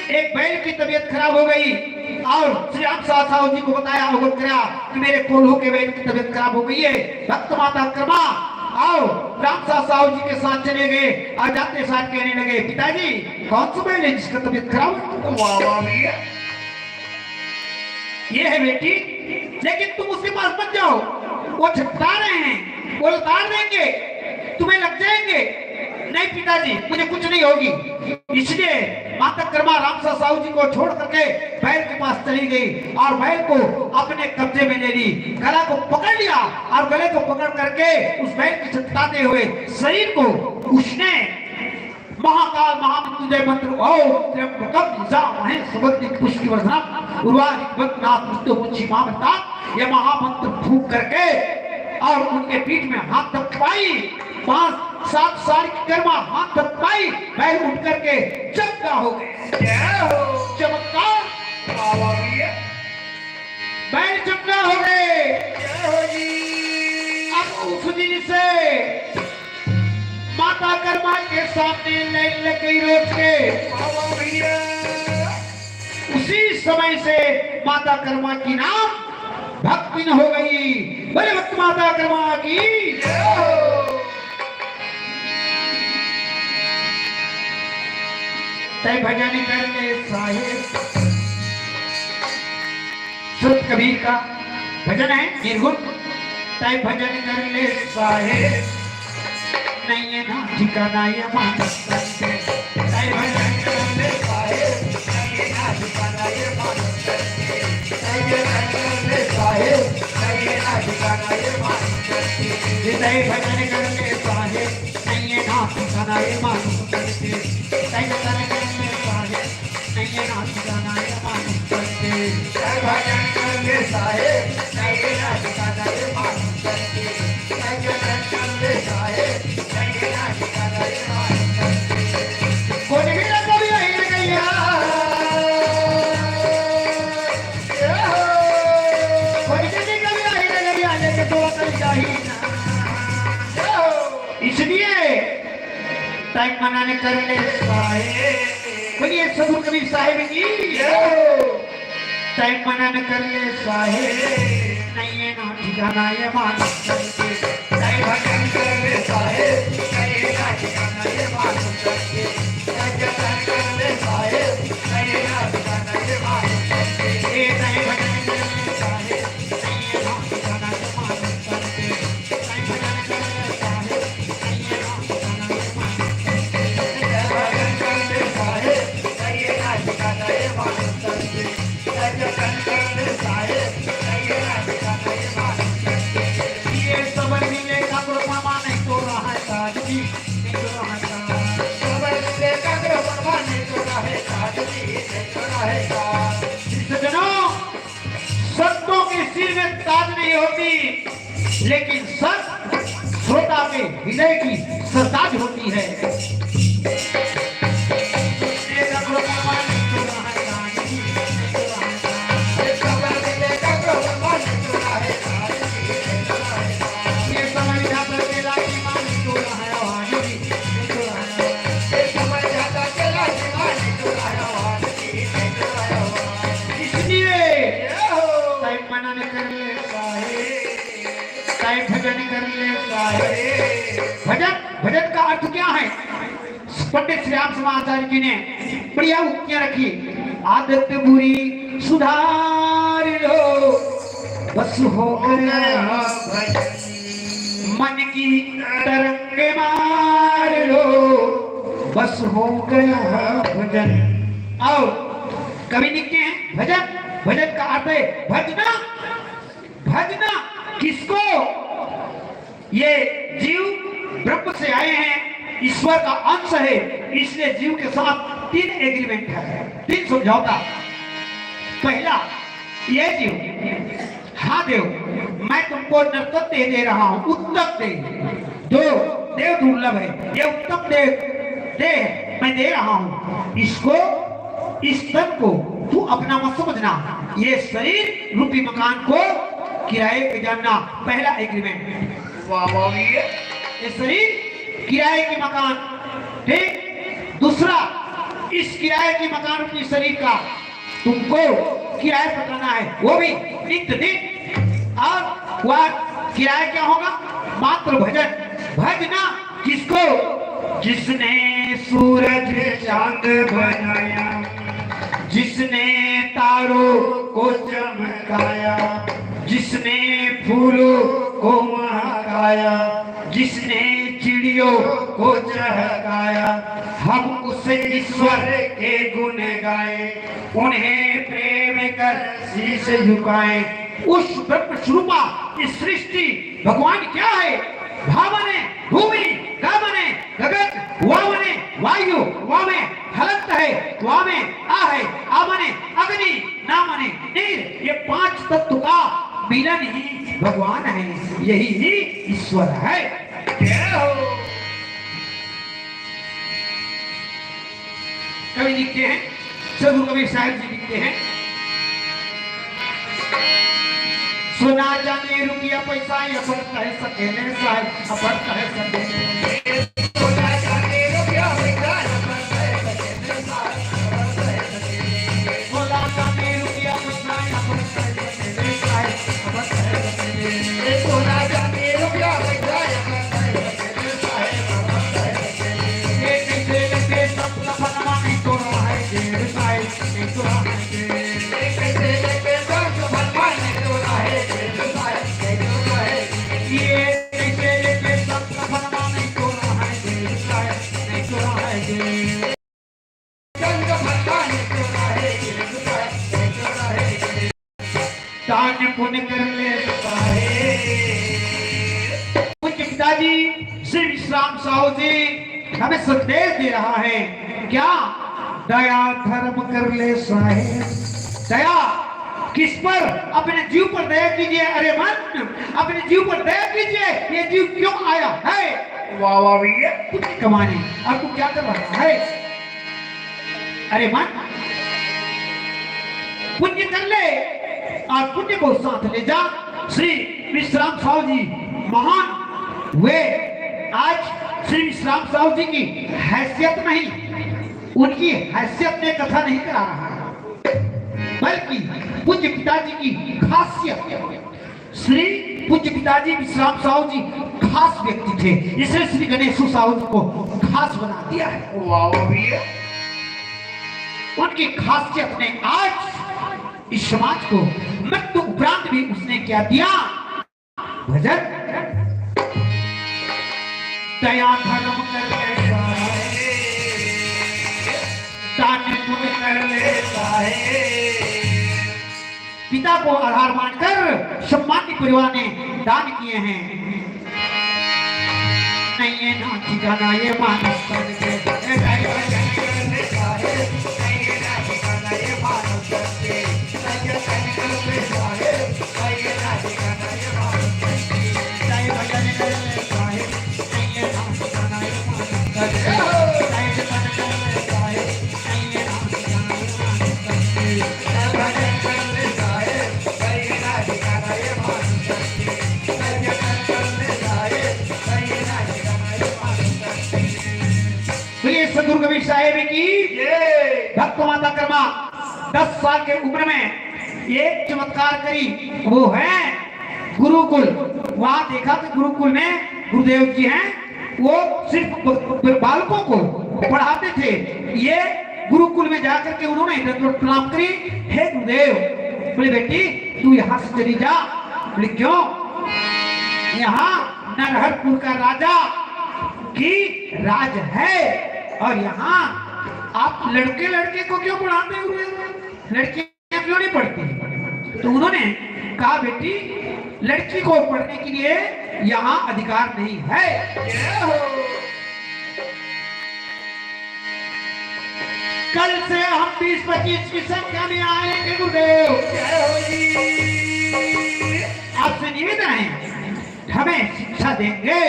एक बैल की तबीयत खराब हो गई और श्री राम साहू जी को बताया, अवगत कराया कि मेरे कोल्हू के बैल की तबीयत खराब हो गई है। भक्त माता कर्मा आओ राम साहू जी के साथ चले गए और जाते साथ कहने लगे, पिताजी कौन सा बैल है जिसका तबीयत खराब है? ये है बेटी, लेकिन तुम उसके पास मत जाओ, वो छटपटा रहे हैं, वो उतार देंगे, तुम्हें लग जाएंगे। नहीं पिताजी, मुझे कुछ नहीं होगी। इसलिए माता कर्मा राम साहू जी को छोड़ करके बैल के पास चली गई और बैल को अपने कब्जे में ले ली, गला को पकड़ लिया और गले को पकड़ करके उस बैल के छटपटाते हुए शरीर को उसने महाकाल महामृत्युंजय मंत्र ओम त्र्यंबकम यजामहे सुगंधिं पुष्टिवर्धनम् उर्वारुकं बद्धनाथ मृत्युमुंची मामृता। ये महामंत्र फूंक करके और उनके पीठ में हाथ थपथपाई, 5-7 साल की कर्मा हाथ थपथपाई, बैल उठ करके चमका हो गए। चमत्कार बैल चमका हो गए। अब उस दिन से माता कर्मा के सामने लाइन लग गई रोज के। उसी समय से माता कर्मा की नाम भक्ति न हो गई। बोले भक्त माता कर्मा की तय भजन कर ले साहेब। सुत कबीर का भजन है निर्गुण। तय भजन कर ले साहेब नहीं है ना ठिकाना ये मानस करते। तय भजन कर ले साहेब नहीं है ना ठिकाना ये मानस करते। तय भजन कर ले साहेब नहीं है ना ठिकाना ये मानस करते। तय भजन कर ले साहेब नहीं है ना ठिकाना ये मानस करते। तय भजन कर ले साहेब नहीं है ना ठिकाना ये मानस करते। तय भजन कर ले साहेब नहीं है ना ठिकाना ये मानस करते। तय भजन कर ले साहेब नहीं है ना ठिकाना ये मानस करते। कोई भी ना कभी नहीं गया। कोई भी कभी नहीं गया लेके तो कल चाहिए ना। इसलिए टाइम मनाने कर ले साहेब। बोलिए सदगुरु कबीर साहिब की टाइम मनाने कर ले साहेब नहीं है ना ठिकाना ये मानस करते। टाइम भजन कर ले साहेब नहीं है ना ठिकाना ये मानस करते। टाइम भजन कर ले साहेब नहीं है ना ठिकाना ये मानस करते। टाइम भजन कर ले साहेब नहीं है ना ठिकाना ये मानस करते। टाइम भजन कर ले साहेब नहीं है ना ठिकाना ये मानस करते। टाइम भजन कर ले साहेब नहीं है ना ठिकाना ये मानस करते। टाइम भजन कर ले साहेब नहीं है ना ठिकाना ये मानस करते। ये सबर मिले का प्रमाण नहीं तो रहा है ताजगी नहीं तो रहा है सबर मिले का प्रमाण नहीं तो रहा है ताजगी नहीं तो रहा है। सज्जनों संतों के सिर में ताज नहीं होती लेकिन संत श्रोता के हृदय की सरताज होती है। भजन कर ले साहेब। भजन भजन का अर्थ क्या है? पंडित श्री राम समाचार्य जी ने बढ़िया उक्तियां रखी। आदत बुरी सुधार लो बस हो गया मन की तरंग मार लो बस हो गया भजन। और कवि लिखते हैं भजन भजन का अर्थ है भजना। भजना किसको? ये जीव ब्रह्म से आए हैं, ईश्वर का अंश है, इसलिए जीव के साथ 3 एग्रीमेंट है, 3 समझौता। पहला, ये जीव हाँ देव मैं तुमको नर्तक दे रहा हूं, उत्तम दे। 2 देव दुर्लभ है, ये उत्तम देव मैं दे रहा हूं, इसको इस तन को तू अपना मत समझना, ये शरीर रूपी मकान को किराए पे जानना। पहला एग्रीमेंट। ये शरीर किराए के मकान, ठीक। दूसरा, इस किराए के मकान रूपी शरीर का तुमको किराए पर करना है, वो भी नित्य दिन। और वह किराया क्या होगा? मात्र भजन। भजना किसको? जिसने सूरज चांद बनाया, जिसने तारों को चमकाया, जिसने फूलों को महकाया, जिसने चिड़ियों को चहकाया, हम उसे ईश्वर के गुण गाए, उन्हें प्रेम कर शीश झुकाए। उस ब्रह्म स्वरूपा इस सृष्टि भगवान क्या है? भावने भूमि गावने गगन, वा मने वायु, वा में हलंत है, वा में आ है, आ मने अग्नि, ना मने नीर। ये 5 तत्व का मिलन ही भगवान है, यही ही ईश्वर है। कवि लिखते हैं, सदगुरु कबीर साहब जी लिखते हैं, सोना जाने रुपया पैसा ये बढ़ता है सकेले साहब, बढ़ता है सकेले। सोना चांदी रुपया पैसा बढ़ता है सकेले साहब, बढ़ता है सकेले। सोना जाने रुपया पैसा ये बढ़ता है सकेले साहब, बढ़ता है सकेले। सोना चांदी रुपया पैसा बढ़ता है सकेले साहब, बढ़ता है सकेले। एक कैसे लेके सब लफड़ा नहीं तो रहा है जेब साहब, नहीं तो रहा है जेब। एक कैसे लेके सब लफड़ा नहीं तो रहा है जेब साहब, नहीं तो रहा है। ये कैसे लेके सब लफड़ा नहीं तो रहा है जेब साहब, नहीं तो रहा है जेब। चंद भट्टा नहीं तो रहा है जेब साहब, नहीं तो रहा है। दान पुण्य कर लेता है। उनके पिताजी श्री विश्राम साहू जी हमें संदेश दे रहा है, क्या? दया धर्म कर ले साहेब। दया किस पर? अपने जीव पर दया कीजिए। अरे मन, अपने जीव पर दया कीजिए। ये जीव क्यों आया है? वाह वाह भैया, पुण्य कमाने। आपको क्या कर रहा है? अरे मन, पुण्य कर ले और पुण्य को साथ ले जा। श्री विश्राम साहू जी महान वे। आज श्री विश्राम साहू जी की हैसियत नहीं, उनकी हैसियत में कथा नहीं करा रहा, बल्कि पूज्य पिताजी की खासियत। श्री पूज्य पिताजी विश्राम साहू जी खास व्यक्ति थे, इसलिए श्री गणेश साहू जी को खास बना दिया है। वाह वाह भैया, उनकी खासियत ने आज इस समाज को मृत्यु उपरांत भी उसने क्या दिया? भजन। दया धर्म कर लेता है, दान पुण्य कर लेता है। पिता को आधार मानकर सम्मानित परिवार ने दान किए हैं। नहीं ये नाच गाना ये मानस करके सदगुरु कबीर साहेब की भक्त माता कर्मा 10 साल के उम्र में एक चमत्कार करी, वो है गुरुकुल। वहां देखा कि गुरुकुल में गुरुदेव जी हैं, वो सिर्फ बालकों को पढ़ाते थे। ये गुरुकुल में जाकर के उन्होंने प्रणाम करी, हे गुरुदेव। बोले बेटी तू यहाँ से चली जा। बोले क्यों? यहाँ नरहरपुर का राजा की राज है और यहाँ आप लड़के लड़के को क्यों पढ़ाते हुए? लड़कियां क्यों नहीं पढ़ती? तो उन्होंने कहा बेटी लड़की को पढ़ने के लिए यहाँ अधिकार नहीं है। कल से हम 20-25 की संख्या में आएंगे गुरुदेव। आपसे निवेदन है हमें शिक्षा देंगे।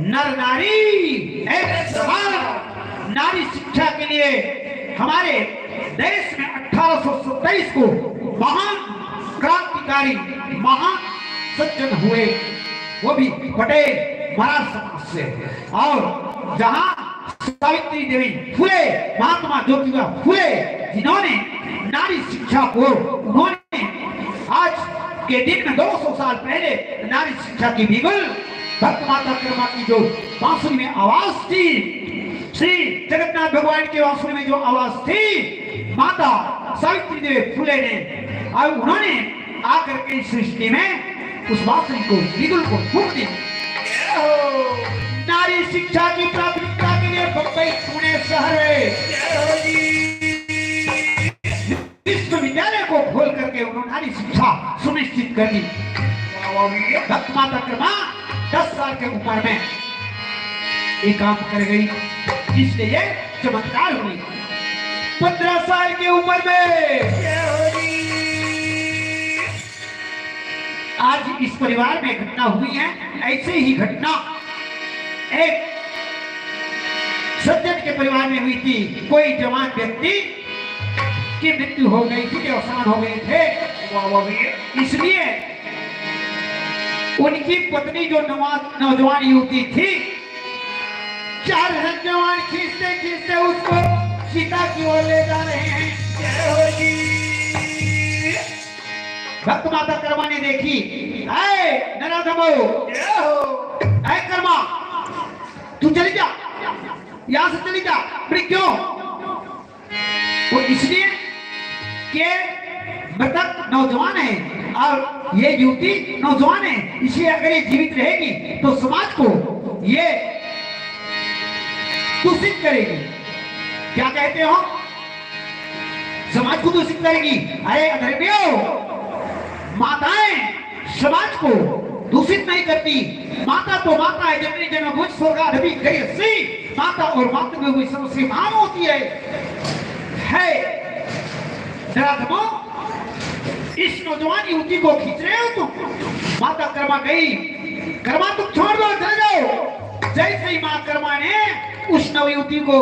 नर नारी एक समान। नारी शिक्षा के लिए हमारे देश में 1827 को महान क्रांतिकारी महान सज्जन हुए, वो भी पटेल महाराज समाज से। और जहां सावित्री देवी फुले, महात्मा ज्योतिबा फुले, जिन्होंने नारी शिक्षा को उन्होंने आज के दिन में 200 साल पहले नारी शिक्षा की बिगुल भक्त माता कर्मा की जो बांसुरी में आवाज थी, श्री जगन्नाथ भगवान के बांसुरी में जो आवाज थी, माता सावित्री देवी फुले ने और उन्होंने आकर के सृष्टि में उस बांसुरी को बिगुल को फूंक दिया। नारी शिक्षा की प्राथमिकता के लिए बम्बई पुणे शहर विश्वविद्यालय को खोल करके उन्होंने नारी शिक्षा सुनिश्चित कर दी। भक्त माता कर्मा 10 साल के उम्र में एक काम कर गई, इसलिए ये चमत्कार हुई। 15 साल की उम्र में आज इस परिवार में घटना हुई है। ऐसे ही घटना एक सज्जन के परिवार में हुई थी। कोई जवान व्यक्ति की मृत्यु हो गई थी, अवसान हो गए थे। इसलिए उनकी पत्नी जो नौजवान युवती थी, 4 जवान खींचते खींचते उसको सीता की ओर ले जा रहे हैं। भक्त माता कर्मा ने देखी, ऐ नराधमो, ऐ कर्मा, तू चली जा, यहां से चली जा। बोले क्यों? वो इसलिए कि मृतक नौजवान है और ये युवती नौजवान है, इसलिए अगर ये जीवित रहेगी तो समाज को ये दूषित करेगी। क्या कहते हो? समाज को दूषित करेगी। अरे अधर्मियों, माताएं समाज को दूषित नहीं करती। माता तो माता है, जननी जन्मभूत स्वर्गाधिपति गरीयसी। माता और मातृभूमि सबसे महान होती है। नराधमों, इस नौजवान युवती को खींच रहे हो तुम। माता कर्मा गई, कर्मा तुम छोड़ दो, चले जाओ। जैसे ही मां कर्मा ने उस नवयुवती को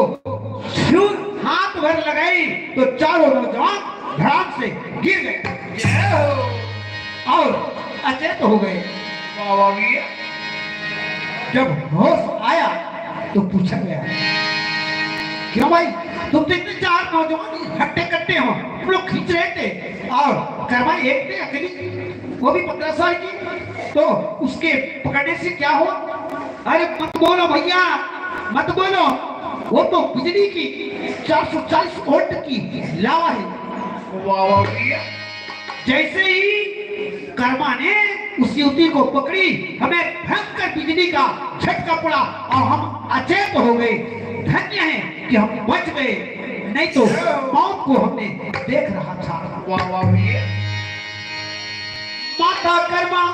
हाथ भर लगाई तो चारों नौजवान धड़ाम से गिर गए और अचेत हो गए। जब होश आया तो पूछा गया, क्यों भाई, तुम तो इतने 4 नौजवान हट्टे कट्टे हो, तुम लोग खींच रहे थे और कर्मा एक थे अकेली, वो भी 15 साल की, तो उसके पकड़ने से क्या हुआ? अरे मत बोलो भैया, मत बोलो, वो तो बिजली की 440 वोल्ट की लावा है। जैसे ही कर्मा ने उस युवती को पकड़ी, हमें भयंकर बिजली का झटका पड़ा और हम अचेत हो गए। धन्य है कि हम बच गए, नहीं तो मौत को हमने देख रहा था। माता कर्मा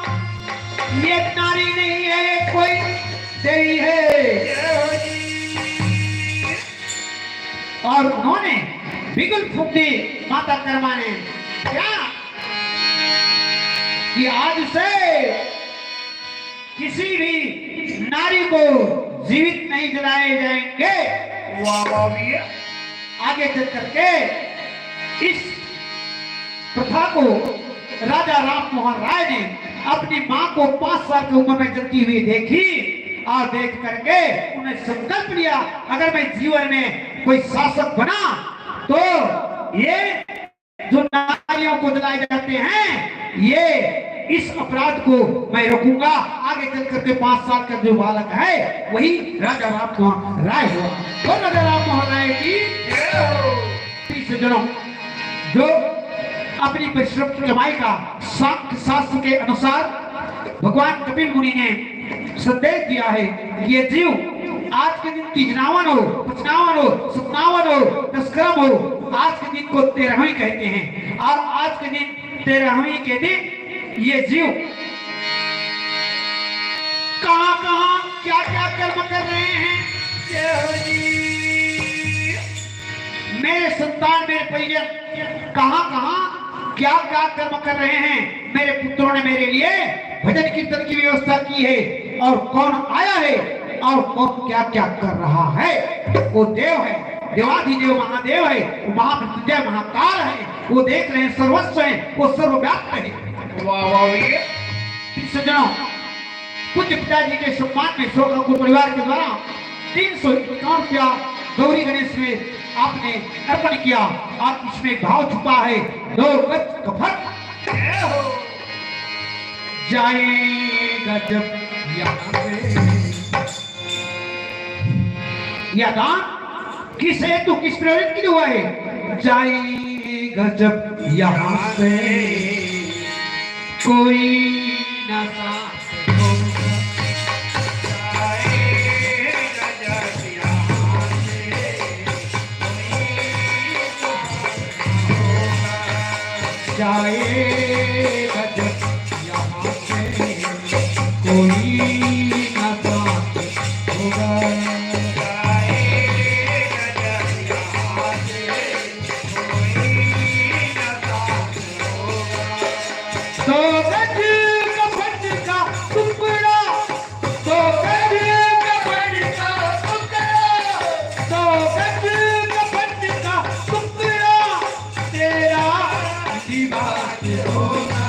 ये नारी नहीं है, कोई देवी है। और उन्होंने बिगुल फूंक दी माता कर्मा ने, क्या कि आज से किसी भी नारी को जीवित नहीं जलाए जाएंगे। आगे चल करके इस प्रथा को राजा राम मोहन राय ने अपनी मां को 5 साल की उम्र में जलती हुई देखी और देख करके उन्हें संकल्प लिया, अगर मैं जीवन में कोई शासक बना तो ये जो नारियों को जलाए जाते हैं, ये इस अपराध को मैं रोकूंगा। आगे चल करके 5 साल का जो बालक है वही राजा राम मोहन राय हुआ। तो राजा राम मोहन राय की सज्जनों, जो अपनी परिश्रम की कमाई का शास्त्र के अनुसार भगवान कपिल मुनि ने संदेश दिया है कि ये जीव आज के दिन 53 हो, 55 हो, 57 हो, 10 हो, आज के दिन को 13वीं कहते हैं। और आज के दिन 13वीं के दिन ये जीव कहां कहां क्या क्या कर्म कर रहे हैं। मेरे संतान, मेरे परिजन कहां कहां क्या क्या कर्म कर रहे हैं। मेरे पुत्रों ने मेरे लिए भजन कीर्तन की व्यवस्था की है, और कौन आया है और कौन क्या क्या कर रहा है। वो देव है, देवाधिदेव महादेव है, वो महामृत्युंजय महाकाल है, वो देख रहे हैं, सर्वस्व है, वो सर्वव्याप्त है। सज्जनों, पूज्य पिताजी के सम्मान में शोक परिवार के द्वारा 351 रुपया गौरी गणेश में आपने अर्पण किया, और इसमें भाव छुपा है 2 गज कफन। जाएगा जब यहाँ से, यह दान किस हेतु, किस प्रयोजन के लिए हुआ है? जाएगा जब यहाँ से कोई न साथ होगा, जाएगा जब यहाँ से जाएगा जब यहाँ से कोई न साथ होगा। तो गज कपट का टुकड़ा, तो गज कपट का टुकड़ा, तो गज कपट का टुकड़ा तेरा दीवार होगा।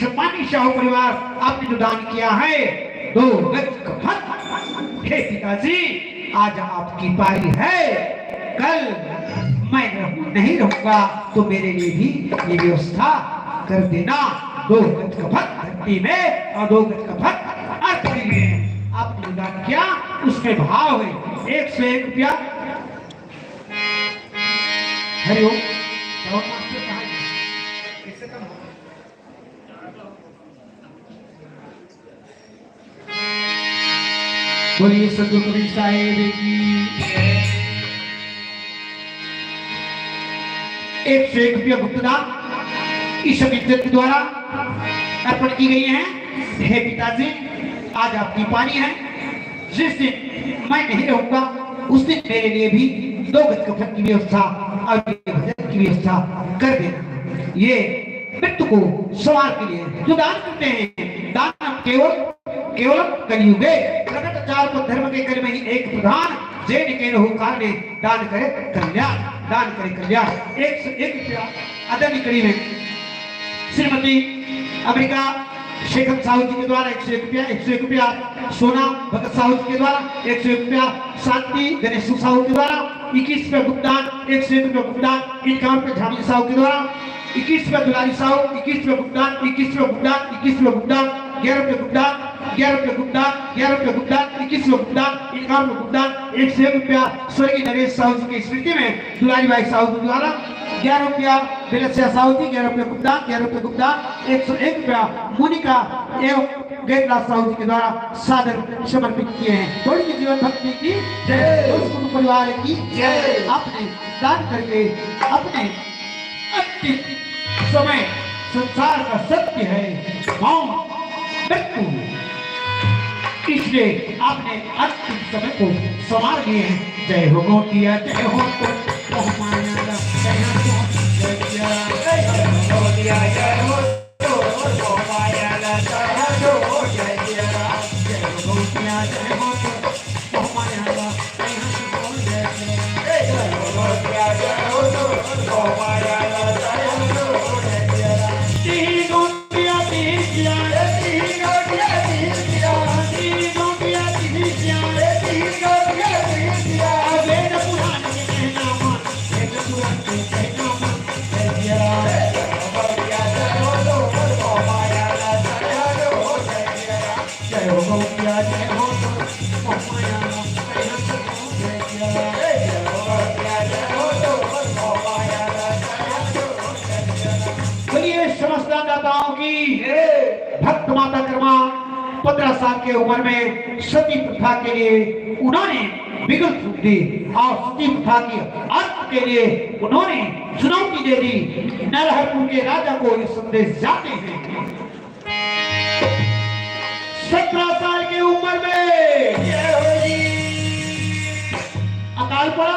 सम्मानित शाहू परिवार, आपने जो दान किया है 2 गज कपट, हे पिताजी आज आपकी पारी है, कल मैं नहीं रहूंगा तो मेरे लिए भी ये व्यवस्था कर देना। 2 गज कपट धरती में और 2 गज कपट अर्थ में आपने दान किया, उसमें भाव है 101 रुपया। हरिओम बोलिए सदगुरु कबीर साहिब की 101 रुपया भुगतान इस विद्युत के द्वारा अर्पण की गई है। हे पिताजी आज आपकी पानी है, जिस दिन मैं नहीं रहूंगा उस दिन मेरे लिए भी 2 गज कफन की व्यवस्था और भजन की व्यवस्था कर देना। ये मृत्यु को सवार के लिए जो दान करते हैं, दान केवल कलियुगे प्रकट 4 को धर्म के कर में ही एक प्रधान जैन के हो कारणे दान करे कल्याण, दान करे कल्याण। 101 रुपया आदरणीय करीब है श्रीमती अमेरिका शेखर साहू जी के द्वारा 101 रुपया, 101 रुपया सोना भगत साहू जी के द्वारा, 101 रुपया शांति गणेश साहू के द्वारा, 21 रुपया भुगतान, 101 रुपया भुगतान 51 रुपया झामी साहू के द्वारा, 21 रुपया दुलारी साहू, 21 रुपया भुगतान, 21 रुपया भुगतान, 21 रुपया भुगतान, 11 रुपया भुगतान, 11 रुपया भुगतान, 11 रुपया भुगतान, 21 रुपया भुगतान, 51 रुपया भुगतान, 101 रुपया स्वर्गीय नरेश साहू जी की स्मृति में दुलारी बाई साहू के द्वारा, 11 रुपया बिलसिया साहू जी, 11 रुपया भुगतान, 11 रुपया भुगतान, 101 रुपया मोनिका एवं गैतराज साहू जी के द्वारा सादर समर्पित किए हैं। थोड़ी जीवन भक्ति की जय, दोस्तों परिवार की जय। आपने दान करके अपने अंतिम समय संसार का सत्य है मौत मृत्यु, इसलिए आपने अंतिम समय को संवार लिए हैं। जय हो गोटिया, जय हो माया, जय हो गोटिया, जय हो गोटिया, जय हो माया, जय हो गोटिया, जय हो गोटिया, जय हो माया, जय हो गोटिया, जय हो माया, भक्त माता कर्मा 15 साल के उम्र में सती प्रथा के लिए उन्होंने विकल्प दी और सती प्रथा के अंत के लिए उन्होंने चुनौती दे दी। नरहरपुर के राजा को ये संदेश जाते हैं। 17 साल की उम्र में अकाल पड़ा।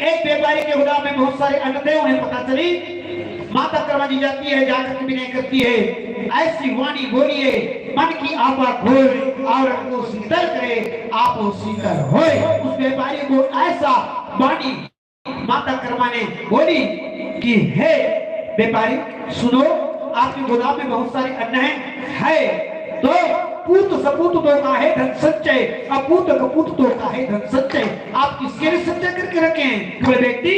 एक व्यापारी के गोदाम में बहुत सारे अन्न थे, उन्हें पता चली। माता कर्मा जी जाती है, जाकर के विनय करती है, ऐसी वाणी बोलिए मन की आपा खोए और को शीतल करे आप शीतल होए। उस व्यापारी को ऐसा वाणी माता कर्मा ने बोली कि हे व्यापारी सुनो, आपके गोदाम में बहुत सारे अन्न है तो पूत सपूत तो का है धन संचय, अपूत कपूत तो का है धन संचय। आप किसके लिए संचय करके रखे हैं? कोई व्यक्ति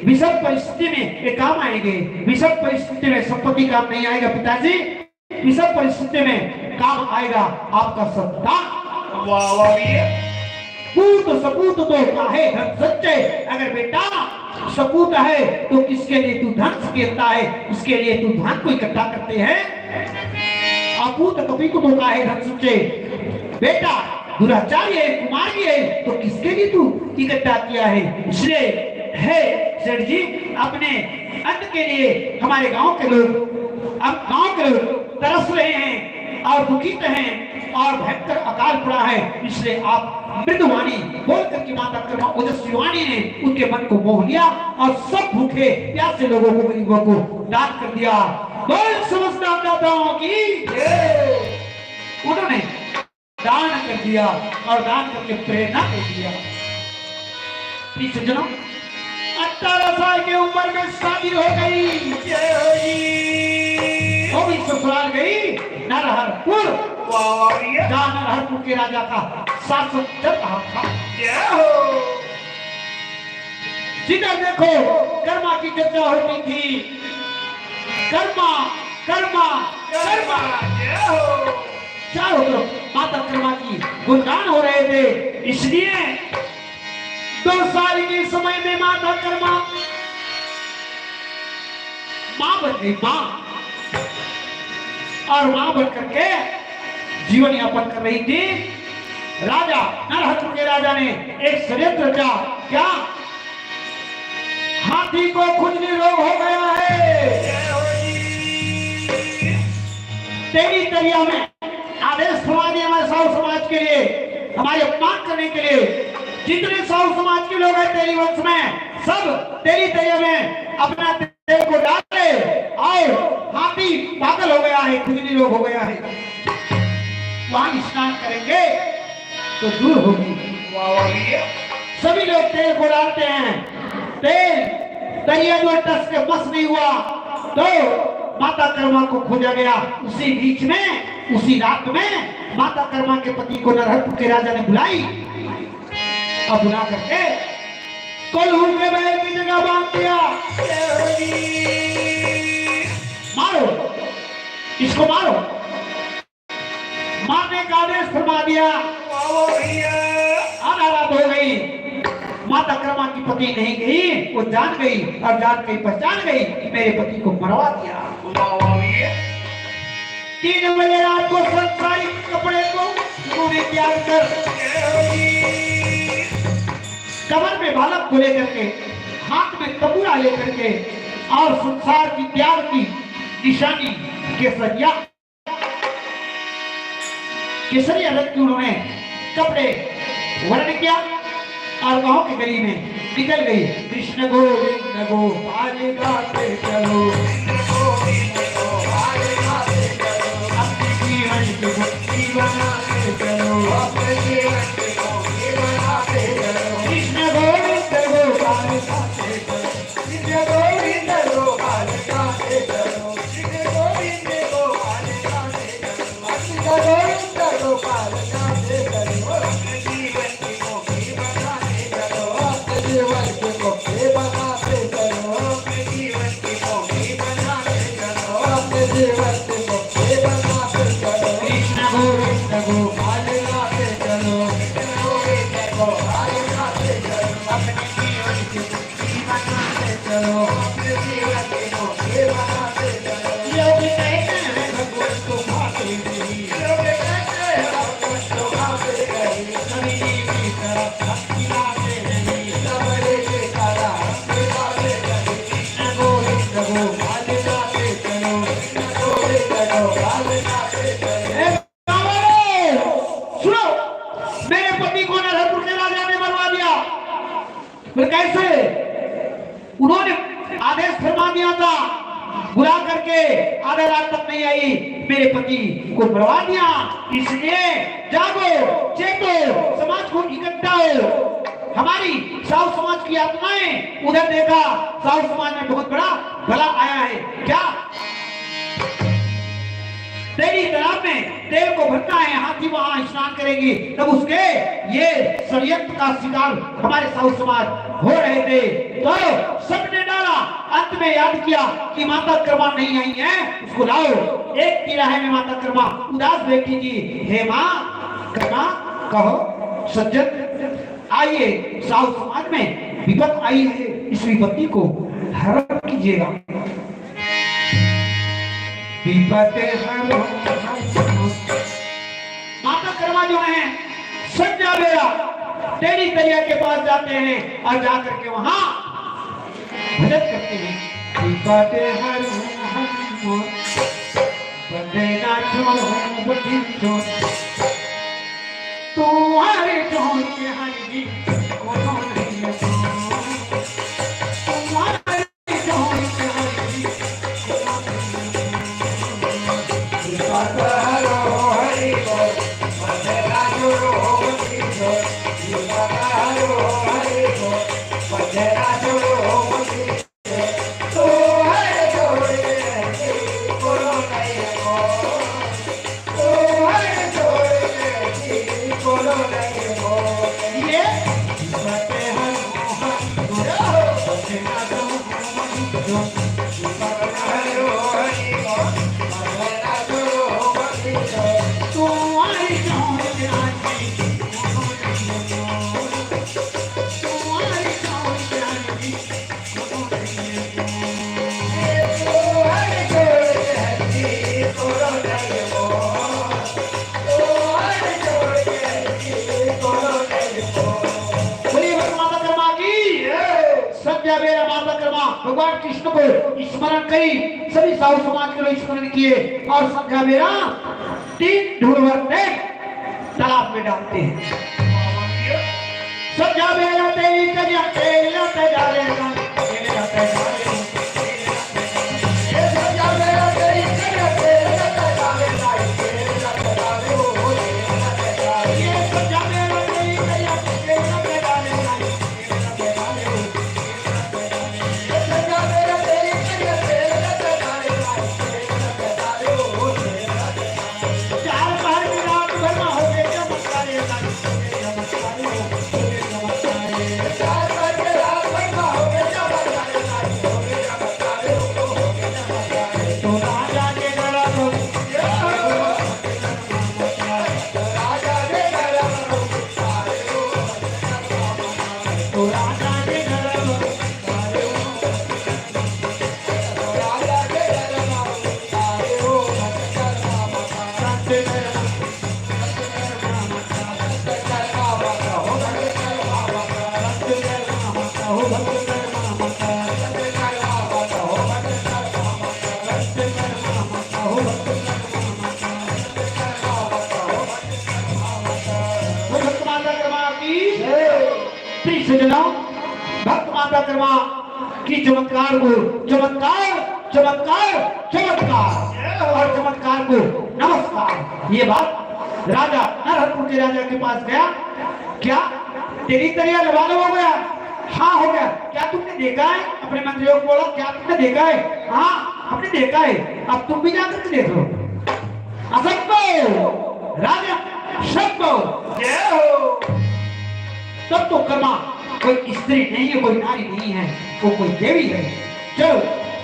विषम परिस्थिति में ये काम आएंगे। विषम परिस्थिति में संपत्ति काम नहीं आएगा पिताजी, विषम परिस्थिति में काम आएगा आपका संतान। वाह वाह पूत सपूत तो का है धन संचय। अगर बेटा सपूत है तो किसके लिए तू धन सकेता है, उसके लिए तू धन को इकट्ठा करते हैं। अपूत कपी को धोखा है धन संचय। बेटा दुराचारी है, कुमारी है तो किसके लिए तू इकट्ठा किया है? इसलिए है सेठ जी, अपने अन्न के लिए हमारे गांव के लोग, अब गांव के लोग तरस रहे हैं और दुखित हैं और भयंकर अकाल पड़ा है, इसलिए आप मृदुवाणी बोल करके माता कर्मा ओजस्वीवाणी ने उनके मन को मोह लिया और सब भूखे प्यासे लोगों को, गरीबों को दान कर दिया। बोल समस्त दाताओं की उन्होंने दान कर दिया और दान करके प्रेरणा दे दिया। सज्जनों, 18 साल की उम्र में शादी हो गई, वो भी ससुराल गई नरहरपुर, जहाँ नरहरपुर के राजा का शासन चल रहा था। जिधर देखो कर्मा की चर्चा होती थी, कर्मा कर्मा कर्मा, चारों तरफ माता कर्मा की गुणगान हो रहे थे। इसलिए 2 साल के समय में माता कर्मा मां बन गई, मां, और मां बन करके जीवन यापन कर रही थी। राजा नरहरपुर के राजा ने एक षड्यंत्र रचा। क्या? हाथी को खुजली रोग हो गया है, तेरी तरिया में आदेश फरमा दिया हमारे साहू समाज के लिए, हमारे अपमान करने के लिए। जितने साहू समाज के लोग हैं तेरी वंश में, सब तेरी तरिया में अपना तेल को डाले, और हाथी पागल हो गया है, खुजली रोग हो गया है, वहां स्नान करेंगे तो दूर होगी। सभी लोग तेल को डालते हैं, तेल तरिया जो टस के बस नहीं हुआ तो माता कर्मा को खोजा गया। उसी बीच में, उसी रात में माता कर्मा के पति को नरहरपुर के राजा ने बुलाई, अब बुला करके कोल्हू के बैल की जगह बांध दिया। मारो इसको, मारो, मारने का आदेश फरमा दिया। आधा रात हो गई, माता कर्मा की पति नहीं गई, वो जान गई, और जान गई, पहचान गई कि मेरे पति को मरवा दिया। 3 बजे रात को संसारिक कपड़े को उन्होंने त्याग कर कमर में बालक को लेकर के, हाथ में तबूरा लेकर के, और संसार की त्याग की निशानी केसरिया, केसरिया रंग के उन्होंने कपड़े वर्ण किया और गांव के गली में निकल गई। कृष्ण गोविंद गोपाल गाते चलो, अपने जीवन की भक्ति बनाते चलो, कृष्ण गोविंद गोपाल गाते चलो, कृष्ण गोविंद गोपाल गाते चलो, कृष्ण गोविंद गोपाल गाते चलो, कृष्ण गोविंद गोपाल गाते चलो, अपने जीवन की भक्ति बनाते चलो, अपने जीवन की भक्ति बनाते चलो, अपने जीवन की भक्ति बनाते चलो, अपने जीवन की भक्ति बनाते चलो, कृष्ण गोविंद गोपाल गाते चलो, कृष्ण गोविंद गोपाल गाते चलो, अपने जीवन की भक्ति बनाते चलो, अपने जीवन की भक्ति बनाते चलो। लोग कहते हैं भगवान को भाते नहीं, लोग कहते हैं भगवान को भाते नहीं, सभी की तरफ भक्ति लाते नहीं, सबरे की तरह भक्ति लाते नहीं, कृष्ण गोविंद गोपाल गाते चलो, कृष्ण गोविंद गोपाल गाते चलो। सुनो, मेरे पति को नरहरपुर के राजा ने मरवा दिया। फिर कैसे? उन्होंने आदेश फरमा दिया था, बुला करके आधा रात तक नहीं आई, मेरे पति को मरवा दिया। इसलिए जागो, चेतो, समाज को इकट्ठा हो। हमारी साहू समाज की आत्माएं, उधर देखा साहू समाज में बहुत बड़ा भला आया है। क्या? तेरी तालाब में तेल को भरना है, हाथी वहां स्नान करेगी, तब उसके ये षड्यंत्र का शिकार हमारे साहू समाज हो रहे थे। तो सबने डाला, अंत में याद किया कि माता कर्मा नहीं आई है, उसको लाओ। एक तिराहे में माता कर्मा उदास बैठी थी। हे माँ कर्मा, कहो सज्जन, आइए, साहू समाज में विपत आई है, इस विपत्ति को हरण कीजिएगा। माता कर्मा जो है संजा बेरा तेरी तरिया के पास जाते हैं और जाकर के वहां भजन करते हैं। तुम्हारे जोड़ के हरी कोनो नहीं तुम्हारे जोड़ के हरी भगवान कृष्ण को स्मरण करी, सभी साधु समाज के लोग स्मरण किए और संध्या बेरा 3 ढूंढ तालाब में डालते हैं। संध्या बेरा तेरी कन्या तेरे पे डालेगा भक्त माता कर्मा की चमत्कार को चमत्कार और चमत्कार को नमस्कार। ये बात राजा नरहरपुर के राजा के पास गया, क्या तेरी तरिया लबालब हो गया? हाँ हो गया। क्या तुमने देखा है? अपने मंत्रियों को बोला, क्या तुमने देखा है? हाँ हमने देखा है, अब तुम भी जाकर के देख लो। असंभव राजा, संभव जय हो। तब तो कर्मा कोई स्त्री नहीं है, कोई नारी नहीं है, वो कोई देवी है। चलो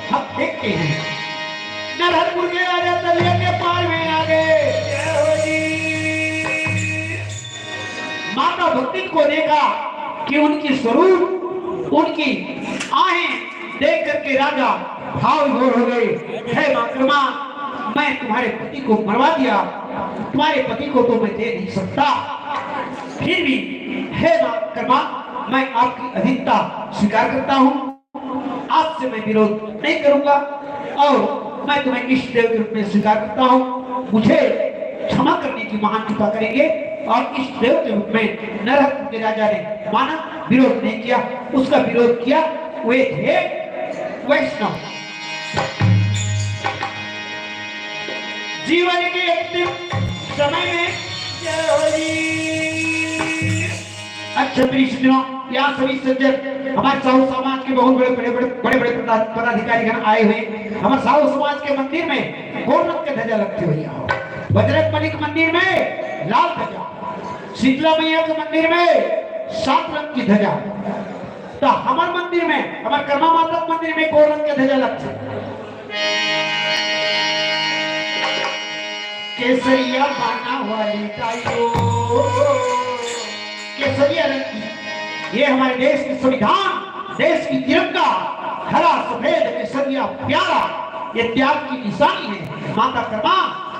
हम देखते हैं। नरहरपुर के राजा तलिया के पार में आ गए। माता भक्ति को देखा कि उनकी स्वरूप, उनकी आहें देख करके राजा भाव विभोर हो गए। हे मां कर्मा, मैं तुम्हारे पति को मरवा दिया, तुम्हारे पति को तो मैं दे नहीं सकता, फिर भी हे मां कर्मा, मैं आपकी अधीनता स्वीकार करता हूँ, आपसे मैं विरोध नहीं करूंगा और मैं तुम्हें इष्ट देव के रूप में स्वीकार करता हूँ। मुझे क्षमा करने की महान कृपा करेंगे। और इष्ट देव के रूप में नरहरपुर के राजा ने माना, विरोध नहीं किया। उसका विरोध किया वे थे वैष्णव। जीवन के अंतिम समय में अच्छा प्रिय सज्जनों, यहाँ सभी सज्जन हमारे साहू समाज के बहुत बड़े पदाधिकारी गण आए हुए। हमारे साहू समाज के मंदिर में कौन रंग के ध्वजा लगते हुए आओ। बजरंग बली के मंदिर में लाल ध्वजा, शीतला मैया के मंदिर में 7 रंग की ध्वजा। तो हमारे मंदिर में, हमारे कर्मा माता के मंदिर में कौन रंग के ध्वजा लगते? केसरिया बाना वाली ताइयो, केसरिया रंग की। ये हमारे देश की संविधान, देश की तिरंगा, हरा सफेद केसरिया प्यारा, ये त्याग की निशानी है। माता कर्मा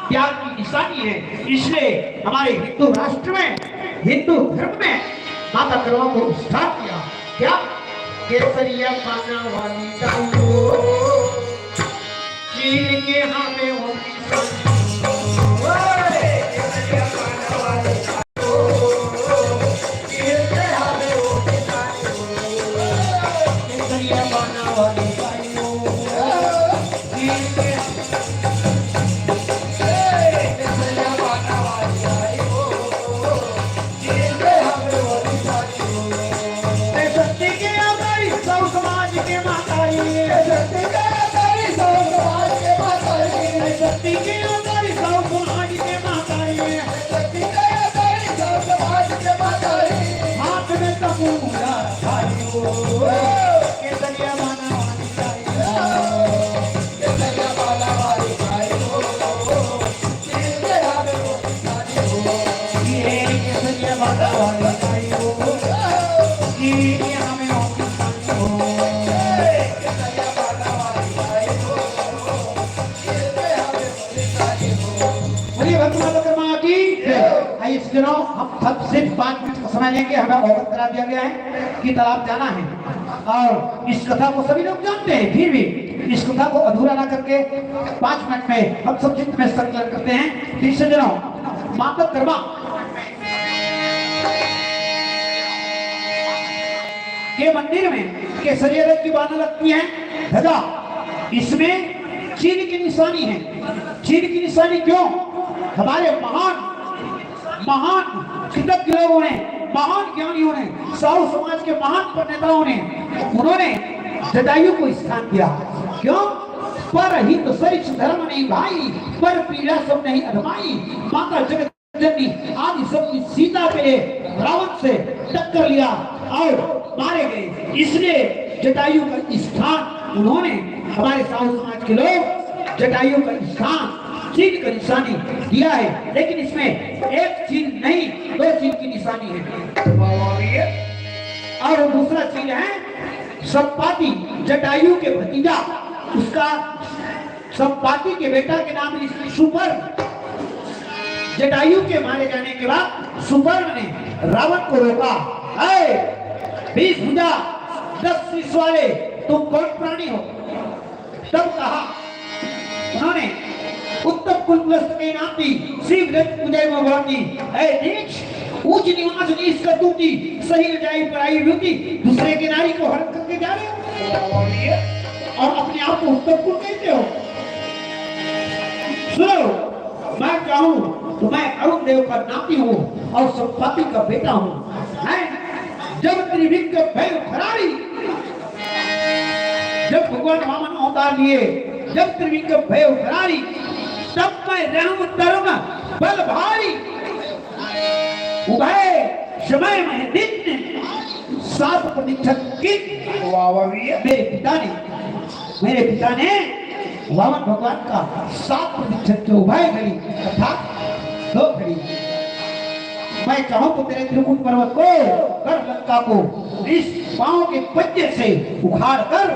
त्याग की निशानी है। इसलिए हमारे हिंदू राष्ट्र में, हिंदू धर्म में माता कर्मा को स्थान किया। क्या? केसरिया बाना वाली ताइयो, चीन के हमें होगी शक्ति के अवतारी सब समाज के मातारी शक्ति के अवतारी सब समाज के मातारी शक्ति के अवतारी सब समाज के मातारी हाथ में तबूरा भाइयों केसरिया माना वाली केसरिया वाला वाली भाई हो जिसके हाथ में सारी हो ये केसरिया माना वाली भाइयों ये हमें ऑफिस हो केसरिया वाला वाली भाई हो जिसके हाथ में सारी हो बोलिए भगवान कर्मा की आइए इस दिनों हम सिर्फ 5 मिनट का समय लेंगे। हमें अवगत करा दिया गया है कि तालाब जाना है और इस कथा को सभी लोग जानते हैं, फिर भी इस कथा को अधूरा ना करके 5 मिनट में हम सब चित्त में संकलन करते हैं। तीसरे दिनों माता कर्मा के मंदिर में केसरिया रंग की बाना लगती है, ध्वजा इसमें चीन की निशानी है। चीन की निशानी क्यों? हमारे महान महान कृतज्ञ लोगों ने, महान ज्ञानियों ने, साहू समाज के महान नेताओं ने, उन्होंने जटायु को स्थान दिया। क्यों? पर हित सरिष धर्म नहीं भाई, पर पीड़ा सब नहीं अधमाई। माता जगत जननी आदि सब की सीता पे रावण से टक्कर लिया और मारे गए, इसलिए जटायु का स्थान उन्होंने, हमारे साहू समाज के लोग जटायु का स्थान चीन का निशानी दिया है। लेकिन इसमें एक चीन नहीं, 2 चीन की निशानी है और दूसरा चीन है संपाति, जटायु के भतीजा, उसका संपाति के बेटा के नाम सुपर। जटायु के मारे जाने के बाद सुपर्ण ने रावण को रोका, 20 भुजा 10 शीश वाले तुम कौन प्राणी हो? तब कहा उन्होंने उत्तम कुलग्रस्त के नाती शिव उदय भगवानी, नीच ऊंच निवास नीच कर दूती, सही जाई पराई ब्यूटी, दूसरे के नारी को हरण करके जा रहे हो और अपने आप को उत्तम कुल कहते हो। सुनो, मैं चाहूं तो मैं अरुण देव का नाती हूँ और संपाति का बेटा हूँ। जब त्रिविक्रम भय खरारी, जब भगवान वामन अवतार लिए, जब त्रिविक्रम भय खरारी, तब मैं रहूं तरुण बल भारी, उभय समय में नित्य 7 प्रतिशत की मेरे पिता ने वामन भगवान का 7 प्रतिशत के उभय घड़ी अर्थात 2 घड़ी। मैं चाहूं तो तेरे त्रिकुट पर्वत को, कर लंका को इस पांव के पंजे से उखाड़ कर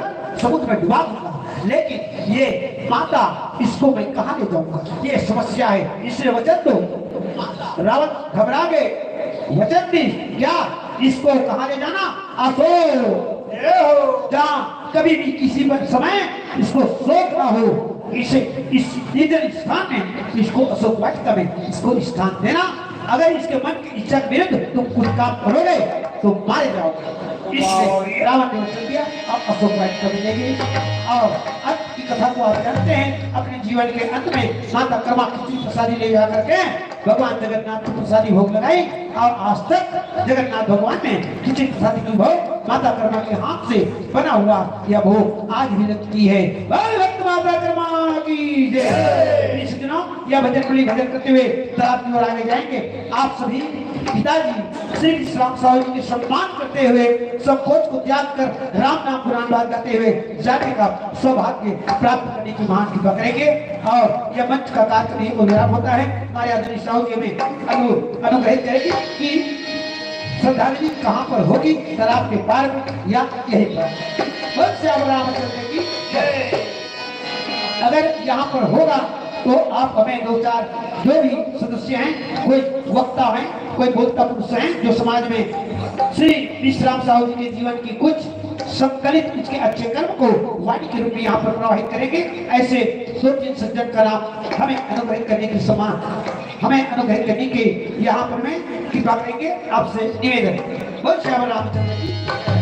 समुद्र में डुबा दूंगा, लेकिन ये माता इसको मैं कहां ले जाऊंगा? ये समस्या है, इसलिए वचन दो। रावण घबरा गए, वचन दी क्या? इसको कहां ले जाना? आसो जहां कभी भी किसी पर समय इसको शोक ना हो, इसे इस स्थान में इसको अशोक वाटिका में इसको स्थान देना। अगर इसके मन की इच्छा के विरुद्ध तुम कुछ काम करोगे तो मारे जाओगे। इसलिए रावण ने वचन दिया, अब अशोक वाटिका मिलेगी। और अंत की कथा को आप जानते हैं, अपने जीवन के अंत में माता कर्मा खिचड़ी प्रसादी ले जा करके भगवान जगन्नाथ को प्रसादी भोग लगाई और आज तक जगन्नाथ भगवान ने खिचड़ी प्रसादी की भोग माता कर्मा के हाथ से बना हुआ यह भोग आज भी लगती है। भक्त माता कर्मा की जय। इस दिनों यह भजन बलि भजन करते हुए तालाब की ओर आगे जाएंगे। आप सभी पिताजी श्री राम साहू जी के सम्मान करते हुए संकोच को त्याग कर राम नाम पुराण बात गाते हुए जाने का सौभाग्य प्राप्त करने की महान कृपा करेंगे। और यह मंच का कार्यक्रम यही विराम होता है। हमारे आदरणीय साहू जी हमें अनुग्रहित करेगी कि श्रद्धांजलि कहाँ पर होगी, तालाब के पार या यहीं पर। रामचंद्र की जय। अगर यहाँ पर होगा तो आप हमें 2-4 जो भी सदस्य हैं, कोई वक्ता हैं, कोई बोलता पुरुष हैं जो समाज में श्री विश्राम साहू जी के जीवन की कुछ संकलित उसके अच्छे कर्म को वाणी के रूप में यहाँ पर प्रवाहित करेंगे। ऐसे 2-3 सज्जन का नाम हमें अनुग्रहित करने के समान, हमें अनुग्रहित करने के यहाँ पर मैं कृपा करेंगे। आपसे निवेदन, बोल श्री रामचंद्र जी।